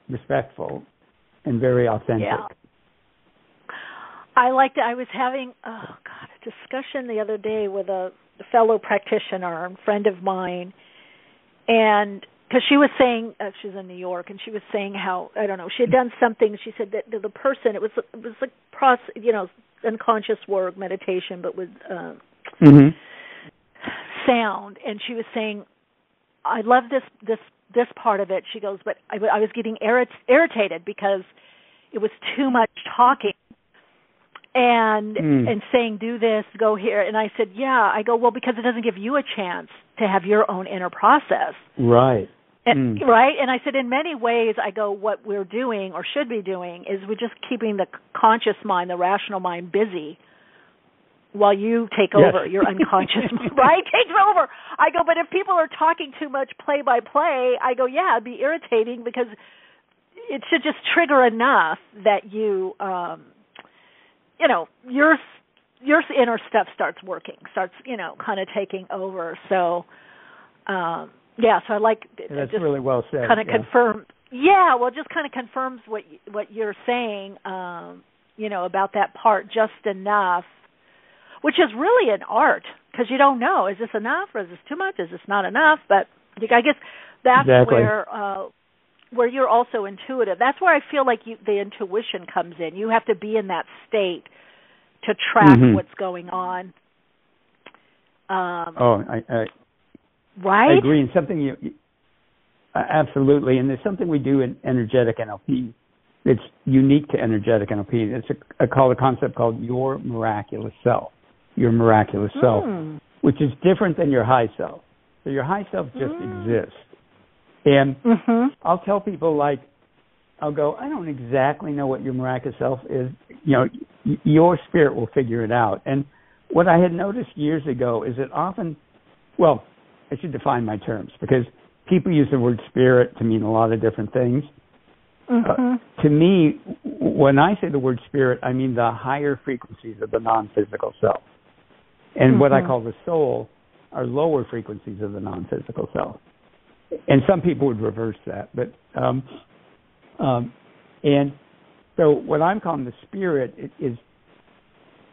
respectful and very authentic. Yeah. I liked it. I was having a discussion the other day with a fellow practitioner, a friend of mine, and because she was saying, she's in New York, and she was saying how, I don't know, she had done something. She said that the person, it was like unconscious work, meditation, but with sound, and she was saying, I love this part of it. She goes, but I was getting irritated because it was too much talking and saying, do this, go here. And I said, yeah. I go, well, because it doesn't give you a chance to have your own inner process. Right. And, right? And I said, in many ways, I go, what we're doing or should be doing is we're just keeping the conscious mind, the rational mind busy while you take over your unconscious mind, right? Takes over. I go, but if people are talking too much play by play, I go, yeah, it'd be irritating because it should just trigger enough that you, your inner stuff starts working, kind of taking over. So, yeah, so I like that's really well said. Kind of confirm. Yeah, well, just kind of confirms what you're saying. About that part just enough, which is really an art because you don't know, is this enough or is this too much? Is this not enough? But I guess that's where you're also intuitive. That's where I feel like the intuition comes in. You have to be in that state to track what's going on. Right? I agree. And something you absolutely, and there's something we do in Energetic NLP that's unique to Energetic NLP. I call the concept called your miraculous self. Your miraculous self, which is different than your high self. So your high self just exists. And I'll tell people, I'll go, I don't exactly know what your miraculous self is. Your spirit will figure it out. And what I had noticed years ago is that often, well, I should define my terms because people use the word spirit to mean a lot of different things. To me, when I say the word spirit, I mean the higher frequencies of the non-physical self. And what I call the soul are lower frequencies of the non-physical self. And some people would reverse that. But and so what I'm calling the spirit is,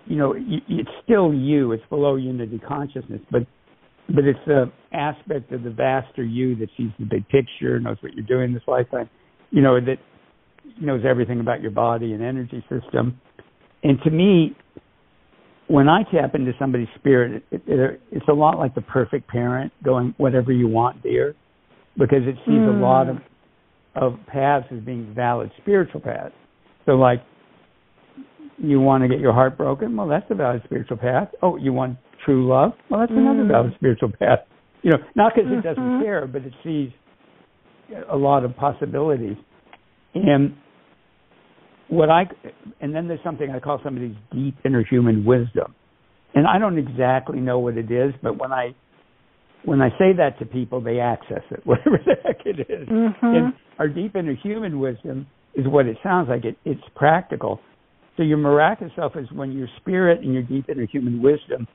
it's still you. It's below unity consciousness, but it's the aspect of the vaster you that sees the big picture, knows what you're doing this lifetime, that knows everything about your body and energy system. And to me, when I tap into somebody's spirit, it's a lot like the perfect parent going, whatever you want, dear, because it sees a lot of paths as being valid spiritual paths. So, you want to get your heart broken? Well, that's a valid spiritual path. Oh, you want true love? Well, that's another valid spiritual path. Not because it doesn't care, but it sees a lot of possibilities. And then there's something I call somebody's deep inner human wisdom. And I don't exactly know what it is, but when I say that to people, they access it, whatever the heck it is. And our deep inner human wisdom is what it sounds like. It's practical. So your miraculous self is when your spirit and your deep inner human wisdom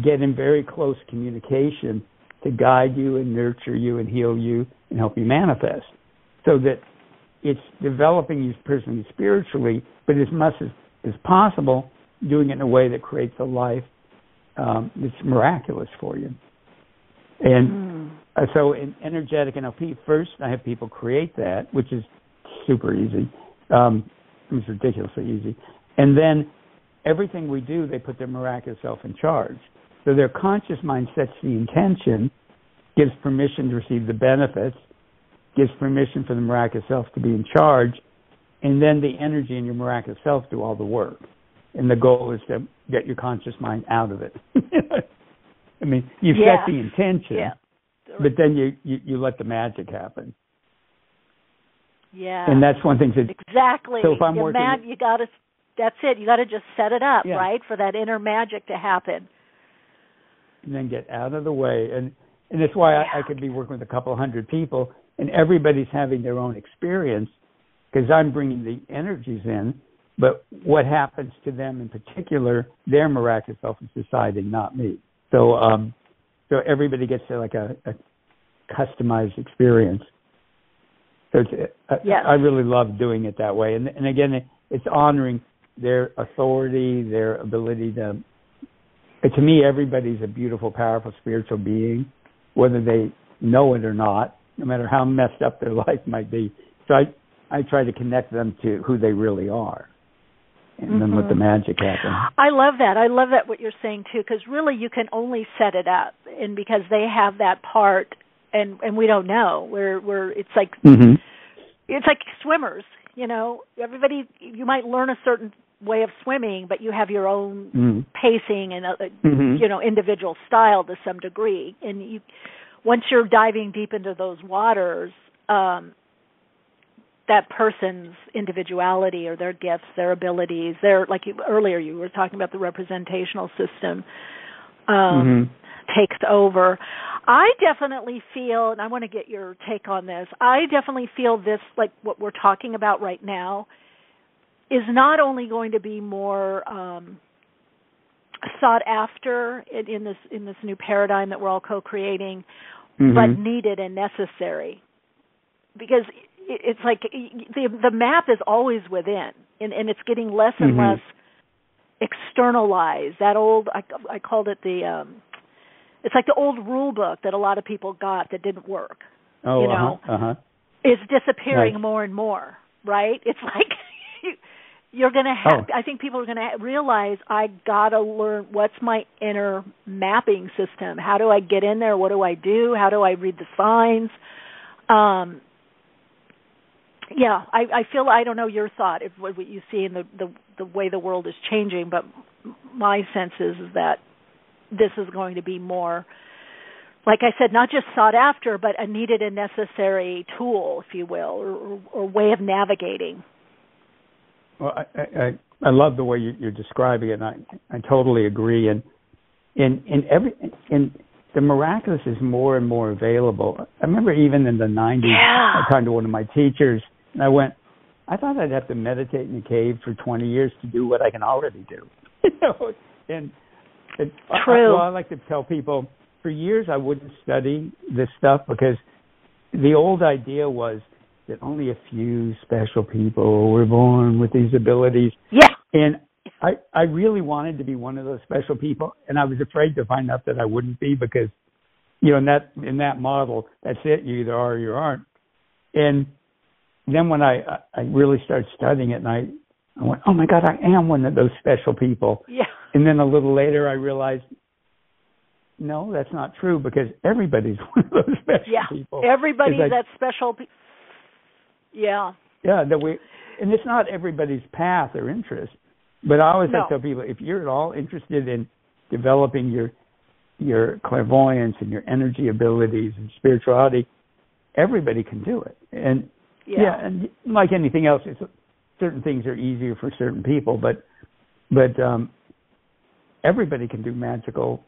get in very close communication to guide you and nurture you and heal you and help you manifest. So that it's developing you personally spiritually, but as much as possible, doing it in a way that creates a life that's miraculous for you. And so in Energetic NLP, first I have people create that, which is super easy. It's ridiculously easy. And then everything we do, they put their miraculous self in charge. So their conscious mind sets the intention, gives permission to receive the benefits, gives permission for the miraculous self to be in charge, and then the energy in your miraculous self do all the work. And the goal is to get your conscious mind out of it. I mean, you set the intention, but then you let the magic happen. Yeah. And that's one thing. Exactly. So if I'm working, that's it. You got to just set it up, right, for that inner magic to happen. And then get out of the way. And that's why I could be working with a couple hundred people, and everybody's having their own experience because I'm bringing the energies in. But what happens to them in particular, their miraculous self is deciding, not me. So so everybody gets to a customized experience. So I really love doing it that way. And again, it's honoring their authority, their ability to me, everybody's a beautiful, powerful spiritual being, whether they know it or not, no matter how messed up their life might be. So I try to connect them to who they really are. and then let the magic happen. I love that. I love that what you're saying too, because really you can only set it up, and because they have that part, and we don't know. We're it's like it's like swimmers. You know, everybody, you might learn a certain way of swimming, but you have your own pacing and you know, individual style to some degree. And you, once you're diving deep into those waters, that person's individuality or their gifts, their abilities, their, like earlier you were talking about the representational system, takes over. I definitely feel, and I want to get your take on this, I definitely feel this, like what we're talking about right now, is not only going to be more sought after in this new paradigm that we're all co-creating, but needed and necessary. Because it's like the map is always within, and it's getting less and less externalized. That old, I called it the, it's like the old rule book that a lot of people got that didn't work. Oh, you know, is disappearing more and more, right? It's like you're going to have, I think people are going to realize, I got to learn what's my inner mapping system. How do I get in there? What do I do? How do I read the signs? Yeah, I feel, I don't know your thought, if what you see in the way the world is changing, but my sense is that this is going to be more, like I said, not just sought after, but a needed and necessary tool, if you will, or way of navigating. Well, I love the way you're describing it, and I totally agree. And the miraculous is more and more available. I remember even in the 90s, I talked to one of my teachers, and I thought I'd have to meditate in a cave for 20 years to do what I can already do. You know, and true. I like to tell people, for years I wouldn't study this stuff because the old idea was that only a few special people were born with these abilities. Yeah. And I really wanted to be one of those special people, and I was afraid to find out that I wouldn't be because, you know, in that model, that's it. You either are or you aren't. And then when I really started studying it, and I went, oh my God, I am one of those special people. Yeah. And then a little later, I realized, no, that's not true because everybody's one of those special people. Everybody's that special. Yeah. Yeah, and it's not everybody's path or interest. But I always tell people, if you're at all interested in developing your clairvoyance and your energy abilities and spirituality, everybody can do it. And and like anything else, certain things are easier for certain people, but everybody can do magical,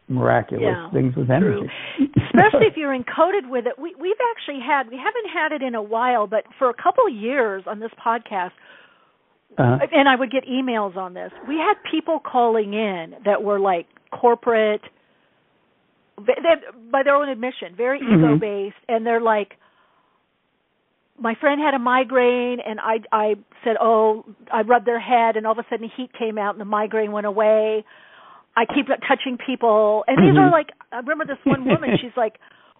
miraculous things with energy. Especially if you're encoded with it. We haven't had it in a while, but for a couple of years on this podcast, and I would get emails on this. We had people calling in that were like corporate, by their own admission, very ego-based, and they're like, my friend had a migraine, and I said, I rubbed their head, and all of a sudden heat came out, and the migraine went away. I keep touching people, and these are like, I remember this one woman, she's like,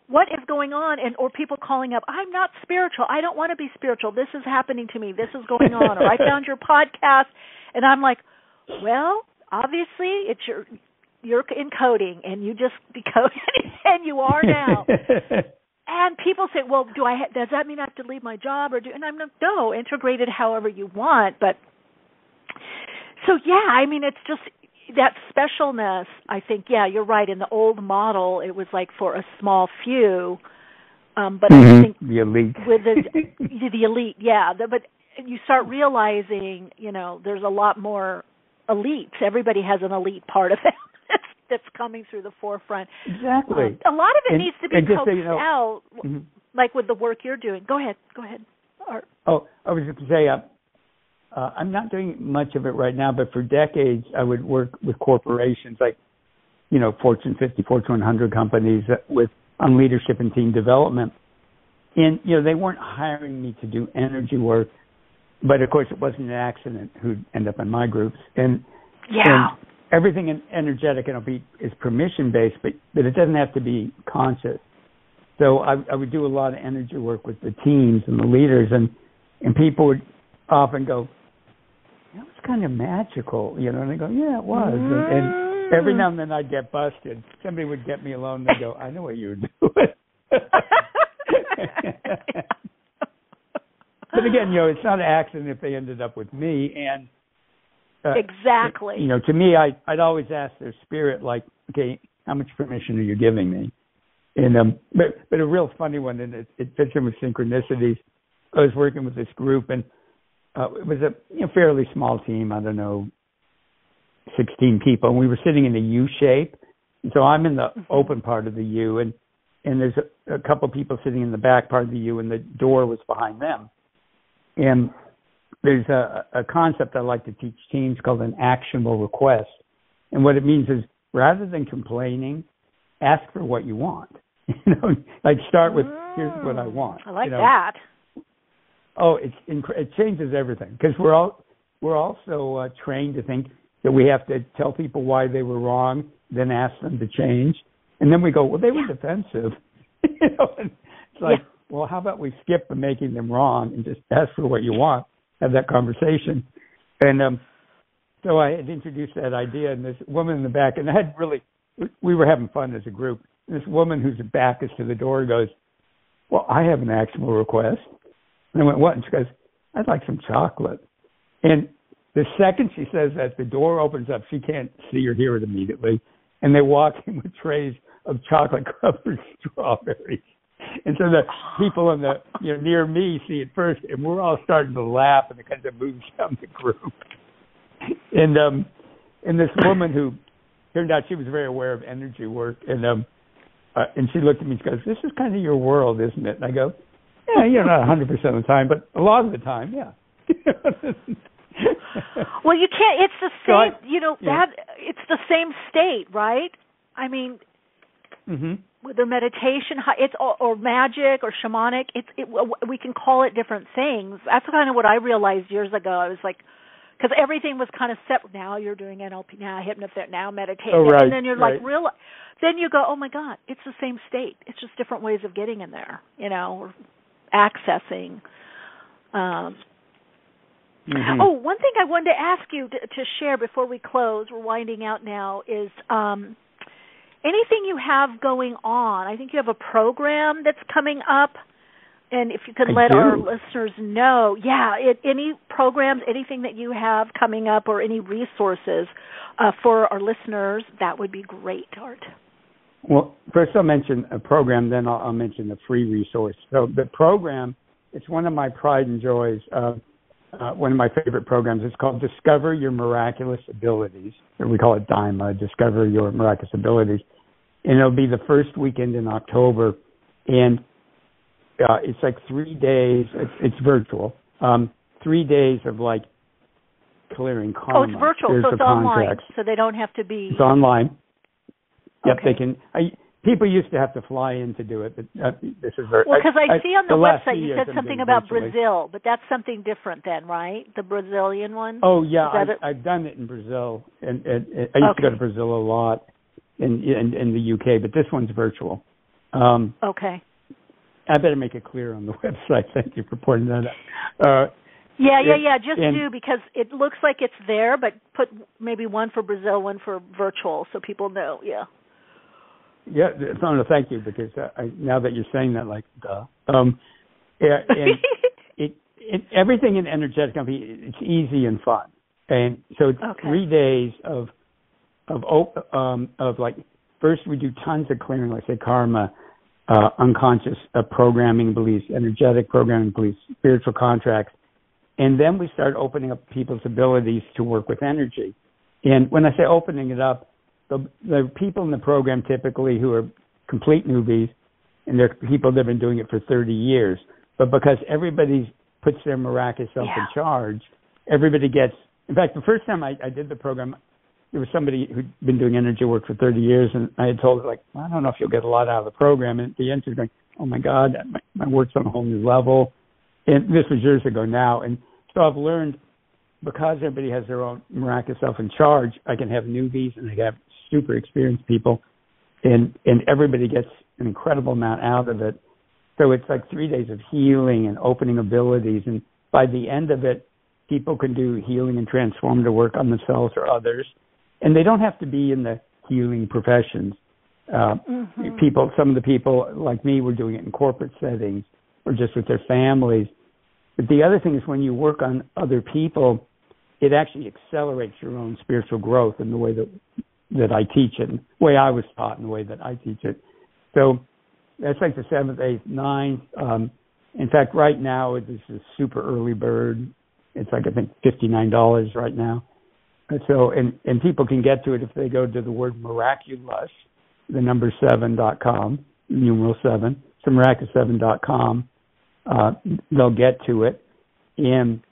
what is going on? Or people calling up, I'm not spiritual. I don't want to be spiritual. This is happening to me. This is going on. Or I found your podcast. And I'm like, well, obviously it's you're encoding, and you just decoded, and you are now. And people say, well, does that mean I have to leave my job? And I'm like, no, integrate it however you want. But so, yeah, I mean, it's just that specialness, I think, you're right. In the old model, it was like for a small few, but I think the elite. With the elite, but you start realizing, you know, there's a lot more elites. Everybody has an elite part of it that's coming through the forefront. Exactly. A lot of it needs to be coaxed out, Mm-hmm. like with the work you're doing. Go ahead, Art. Oh, I was just going to say, I'm not doing much of it right now, but for decades I would work with corporations like, you know, Fortune 50, Fortune 100 companies on leadership and team development. And, you know, they weren't hiring me to do energy work, but of course it wasn't an accident who'd end up in my groups. And everything in Energetic NLP is permission-based, but it doesn't have to be conscious. So I would do a lot of energy work with the teams and the leaders, and people would often go, it's kind of magical, you know. And I go, yeah, it was. And every now and then I'd get busted. Somebody would get me alone and they'd go, I know what you were doing. But again, you know, it's not an accident if they ended up with me. And exactly. You know, to me, I'd always ask their spirit, like, okay, how much permission are you giving me? And but a real funny one, and it fits in with synchronicities. I was working with this group, and it was a fairly small team. I don't know, 16 people, and we were sitting in a U shape. And so I'm in the open part of the U, and there's a couple people sitting in the back part of the U, and the door was behind them. And there's a concept I like to teach teams called an actionable request. And what it means is, rather than complaining, ask for what you want. You know, like start with, here's what I want. I like that. Oh, it changes everything, because we're also trained to think that we have to tell people why they were wrong, then ask them to change, and then we go, well, they were defensive. You know, and it's like, well, how about we skip the making them wrong and just ask for what you want, have that conversation. And so I had introduced that idea, and this woman in the back, and we were having fun as a group. This woman whose back is to the door goes, well, I have an actionable request. And I went, what? And she goes, I'd like some chocolate. And the second she says that, the door opens up. She can't see or hear it immediately. And they walk in with trays of chocolate-covered strawberries. And so the people in the near me see it first, and we're all starting to laugh, and it kind of moves down the group. And this woman who turned out she was very aware of energy work, and she looked at me and she goes, this is kind of your world, isn't it? And I go, yeah, not 100% of the time, but a lot of the time, yeah. Well, you can't. It's the same. That it's the same state, right? I mean, whether meditation, it's or magic or shamanic, we can call it different things. That's kind of what I realized years ago. I was like, because everything was kind of set. Now you're doing NLP, now hypnotherapy, now meditation, and then you're like, then you go, oh my God, it's the same state. It's just different ways of getting in there, or accessing. Oh, one thing I wanted to ask you to share before we close, we're winding out now, is anything you have going on. I think you have a program that's coming up, and if you could let our listeners know, any programs, anything that you have coming up or any resources for our listeners, that would be great, Art. Well, first I'll mention a program, then I'll mention a free resource. So the program, it's one of my pride and joys. One of my favorite programs. It's called Discover Your Miraculous Abilities. Or we call it DIMA, Discover Your Miraculous Abilities. And it'll be the first weekend in October. And it's like 3 days. It's virtual. 3 days of like clearing karma. Oh, it's virtual, so it's online. So they don't have to be. It's online. Yep, okay. they can. People used to have to fly in to do it, but this is very... Well, because I see on the website you said something about Brazil, but that's something different then, right? The Brazilian one? Oh, yeah, I've done it in Brazil, and I used to go to Brazil a lot in the UK, but this one's virtual. Okay. I better make it clear on the website. Thank you for pointing that out. Just do, because it looks like it's there, but put maybe one for Brazil, one for virtual, so people know, Yeah, no, thank you, because now that you're saying that, like, duh. Everything in Energetic NLP, it's easy and fun, and so it's 3 days of like, first we do tons of clearing, like say karma, unconscious programming beliefs, energetic programming beliefs, spiritual contracts, and then we start opening up people's abilities to work with energy. And when I say opening it up, the people in the program typically who are complete newbies, and they're people that have been doing it for 30 years. But because everybody puts their miraculous self in charge, everybody gets... In fact, the first time I did the program, there was somebody who'd been doing energy work for 30 years, and I had told her, like, I don't know if you'll get a lot out of the program. And at the end, she's going, oh, my God, my work's on a whole new level. And this was years ago now. And so I've learned, because everybody has their own miraculous self in charge, I can have newbies and I can have super experienced people, and everybody gets an incredible amount out of it. So it's like 3 days of healing and opening abilities, and by the end of it, people can do healing and transformative work on themselves or others, and they don't have to be in the healing professions. Some of the people like me were doing it in corporate settings or just with their families. But the other thing is when you work on other people, it actually accelerates your own spiritual growth in the way that I teach it, and the way I was taught and the way that I teach it. So that's like the 7th, 8th, 9th. In fact, right now, this is super early bird. It's like, I think, $59 right now. And so, and people can get to it if they go to the word miraculous, the number 7.com, numeral 7, so miraculous7.com. They'll get to it. And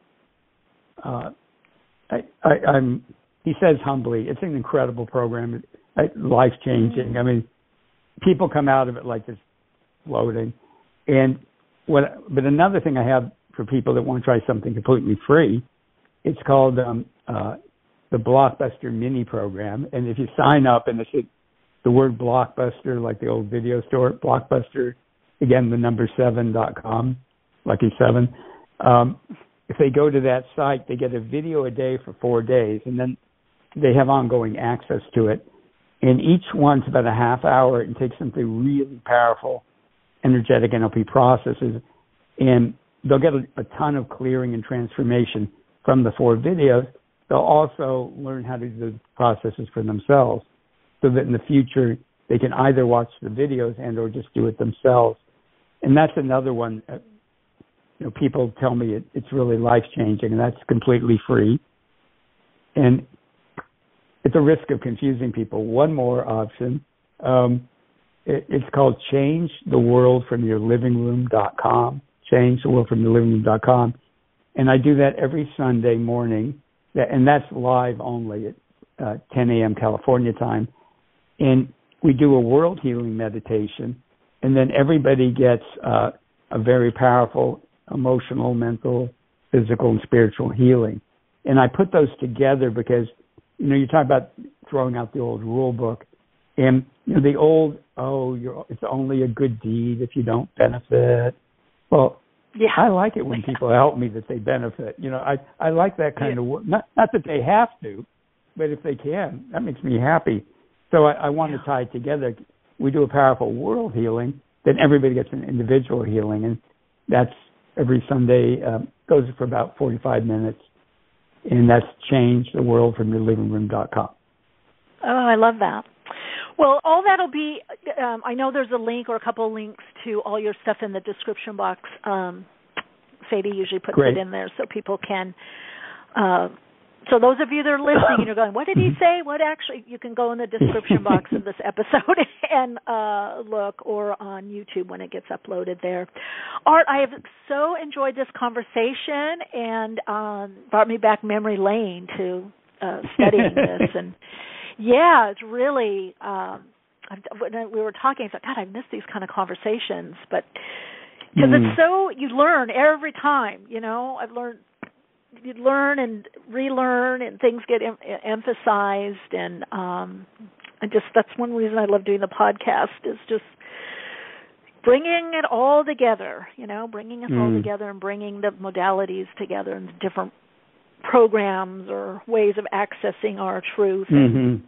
he says humbly, it's an incredible program, life-changing. I mean, people come out of it like this floating. But another thing I have for people that want to try something completely free, it's called the Blockbuster Mini Program. And if you sign up, and it's the word Blockbuster, like the old video store, Blockbuster, again, the number 7.com, lucky 7. If they go to that site, they get a video a day for 4 days, and then they have ongoing access to it. And each one's about a half hour and takes them through really powerful energetic NLP processes. And they'll get a ton of clearing and transformation from the 4 videos. They'll also learn how to do the processes for themselves so that in the future they can either watch the videos and or just do it themselves. And that's another one. People tell me it's really life-changing, and that's completely free. And at the risk of confusing people, one more option. It's called ChangeTheWorldFromYourLivingRoom.com, ChangeTheWorldFromYourLivingRoom.com. And I do that every Sunday morning, and that's live only at 10 a.m. California time. And we do a world healing meditation, and then everybody gets a very powerful emotional, mental, physical, and spiritual healing. And I put those together because, you talk about throwing out the old rule book, and the old, it's only a good deed if you don't benefit. Well, yeah. I like it when people help me that they benefit. I like that kind of work. Not that they have to, but if they can, that makes me happy. So I want to tie it together. We do a powerful world healing, then everybody gets an individual healing, and that's every Sunday, goes for about 45 minutes, and that's ChangeTheWorldFromYourLivingRoom.com. Oh, I love that. Well, all that'll be, I know there's a link or a couple of links to all your stuff in the description box. Sadie usually puts it in there so people can, so those of you that are listening and you're going, what did he say? What actually, you can go in the description box of this episode and look, or on YouTube when it gets uploaded there. Art, I have so enjoyed this conversation and brought me back memory lane to studying this. And yeah, it's really, when we were talking, I thought, God, I miss these kind of conversations. But because it's so, you learn every time, I've learned. You learn and relearn, and things get emphasized, and that's one reason I love doing the podcast, is just bringing it all together, bringing us all together and bringing the modalities together and different programs or ways of accessing our truth and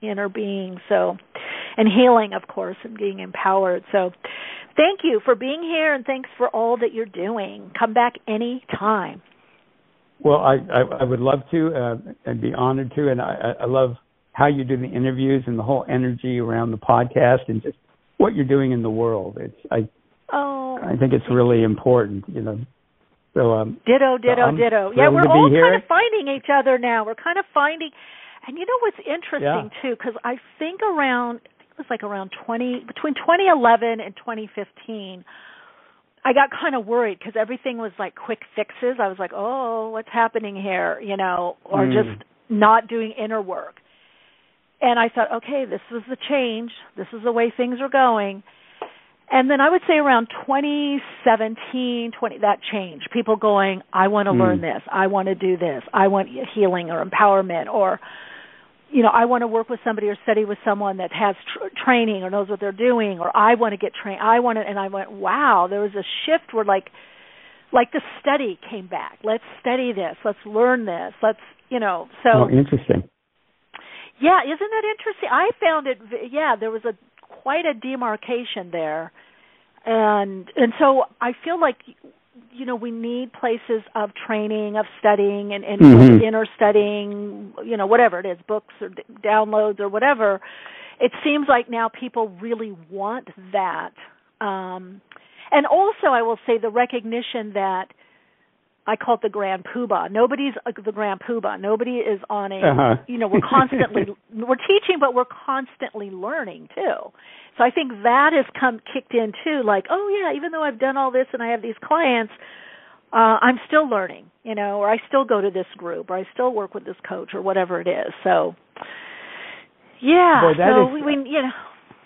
inner being. So, and healing, of course, and being empowered. So, thank you for being here, and thanks for all that you're doing. Come back any time. Well, I would love to. I'd be honored to, and I love how you do the interviews and the whole energy around the podcast and just what you're doing in the world. I think it's really important, So ditto. Yeah, we're all kind of finding each other now. We're kind of finding, and what's interesting too, because I think around between 2011 and 2015. I got kind of worried because everything was like quick fixes. I was like, oh, what's happening here, or just not doing inner work. And I thought, okay, this was the change. This is the way things are going. And then I would say around 2017, that changed. People going, I want to learn this. I want to do this. I want healing or empowerment, or, I want to work with somebody or study with someone that has training or knows what they're doing, or I want to get trained. And I went, wow, there was a shift where like the study came back. Let's study this. Let's learn this. Let's, so. Oh, interesting. Yeah, isn't that interesting? I found it, there was quite a demarcation there. And so I feel like, we need places of training, of studying, and inner studying, whatever it is, books or downloads or whatever. It seems like now people really want that. And also, I will say the recognition that I call it the grand poobah. Nobody's the grand poobah. Nobody is on a, we're constantly, we're teaching, but we're constantly learning too. So I think that has kicked in too, like, oh yeah, even though I've done all this and I have these clients, I'm still learning, or I still go to this group, or I still work with this coach, or whatever it is. So, yeah, boy, so we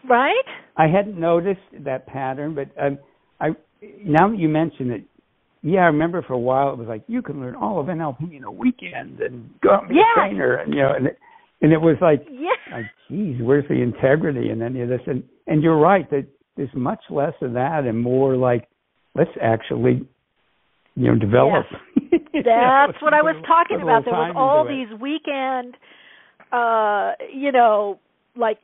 right? I hadn't noticed that pattern, but now that you mention it, yeah, I remember for a while it was like, you can learn all of NLP in a weekend and go out and be a trainer, and and it was like, geez, where's the integrity in any of this? And you're right that there's much less of that and more like, let's actually, develop. Yes. That's what I was talking about. There was all these weekend, like,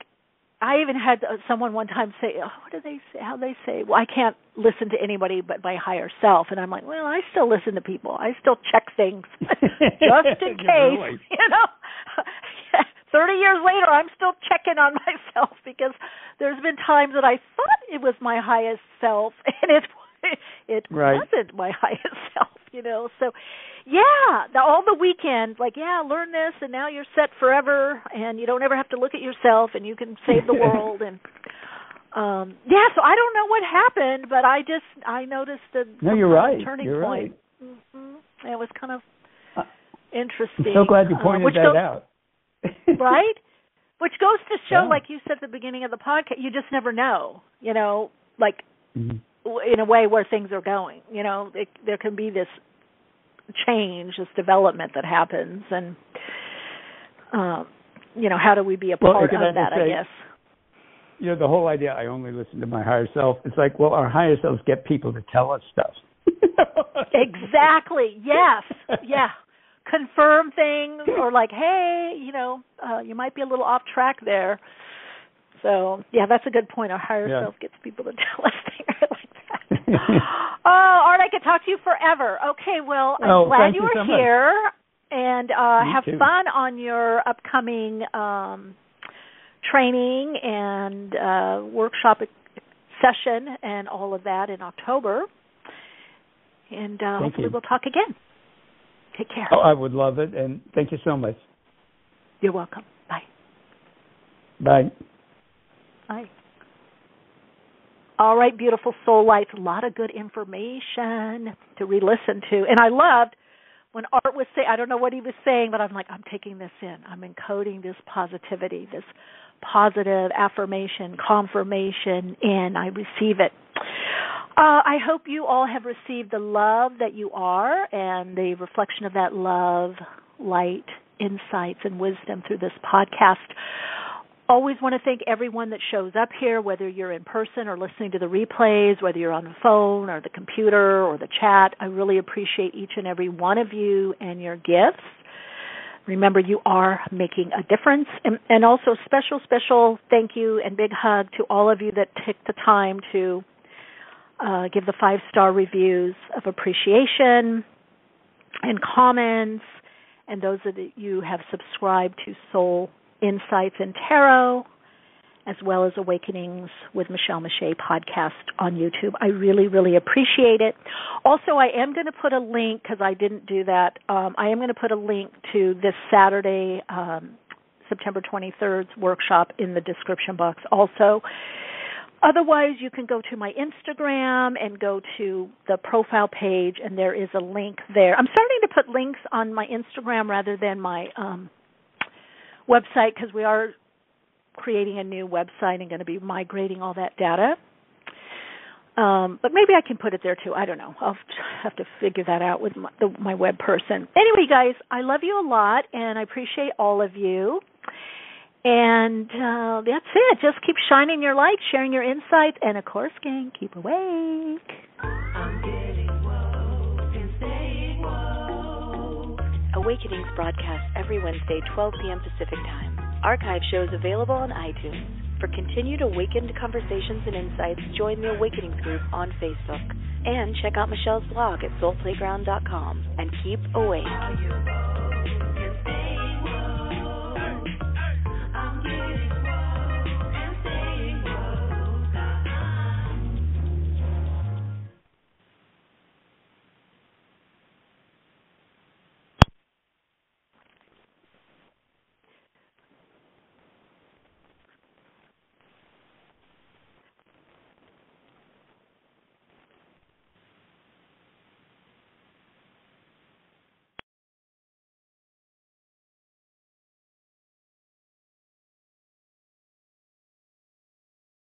I even had someone one time say, what do they say? How they say? Well, I can't listen to anybody but my higher self. And I'm like, well, I still listen to people. I still check things just in case, really? 30 years later, I'm still checking on myself because there's been times that I thought it was my highest self, and it wasn't my highest self, So, all the weekends, like, learn this, and now you're set forever, and you don't ever have to look at yourself, and you can save the world. And so I don't know what happened, but I noticed the turning point. Right. Mm-hmm. It was kind of interesting. I'm so glad you pointed that out. Right? Which goes to show, like you said at the beginning of the podcast, you just never know, like in a way where things are going. There can be this change, this development that happens, and, how do we be a part of that, I guess? The whole idea, I only listen to my higher self, it's like, well, our higher selves get people to tell us stuff. Exactly. Yes. Yeah. Confirm things, or like, hey, you might be a little off track there. So, that's a good point. Our higher self gets people to tell us things like that. Art, I could talk to you forever. Okay, well, I'm glad you were here, and have fun on your upcoming training and workshop session and all of that in October. And hopefully we'll talk again. Take care. Oh, I would love it, and thank you so much. You're welcome. Bye. Bye. Bye. All right, beautiful soul lights. A lot of good information to re-listen to. And I loved when Art was saying, I don't know what he was saying, but I'm like, I'm taking this in. I'm encoding this positivity, this positive affirmation, confirmation in. I receive it. I hope you all have received the love that you are and the reflection of that love, light, insights, and wisdom through this podcast. Always want to thank everyone that shows up here, whether you're in person or listening to the replays, whether you're on the phone or the computer or the chat. I really appreciate each and every one of you and your gifts. Remember, you are making a difference. And also special thank you and big hug to all of you that took the time to give the 5-star reviews of appreciation and comments, and those of you have subscribed to Soul Insights and Tarot, as well as Awakenings with Michele Meiche podcast on YouTube. I really, really appreciate it. Also, I am going to put a link, because I didn't do that, I am going to put a link to this Saturday, September 23rd's workshop in the description box also. Otherwise, you can go to my Instagram and go to the profile page, and there is a link there. I'm starting to put links on my Instagram rather than my website, because we are creating a new website and going to be migrating all that data. But maybe I can put it there too. I don't know. I'll have to figure that out with my web person. Anyway, guys, I love you a lot, and I appreciate all of you. And that's it. Just keep shining your light, sharing your insights, and of course, gang, keep awake. I'm getting woke. Awakenings broadcasts every Wednesday, 12 p.m. Pacific Time. Archive shows available on iTunes. For continued awakened conversations and insights, join the Awakenings group on Facebook. And check out Michele's blog at soulplayground.com. And keep awake.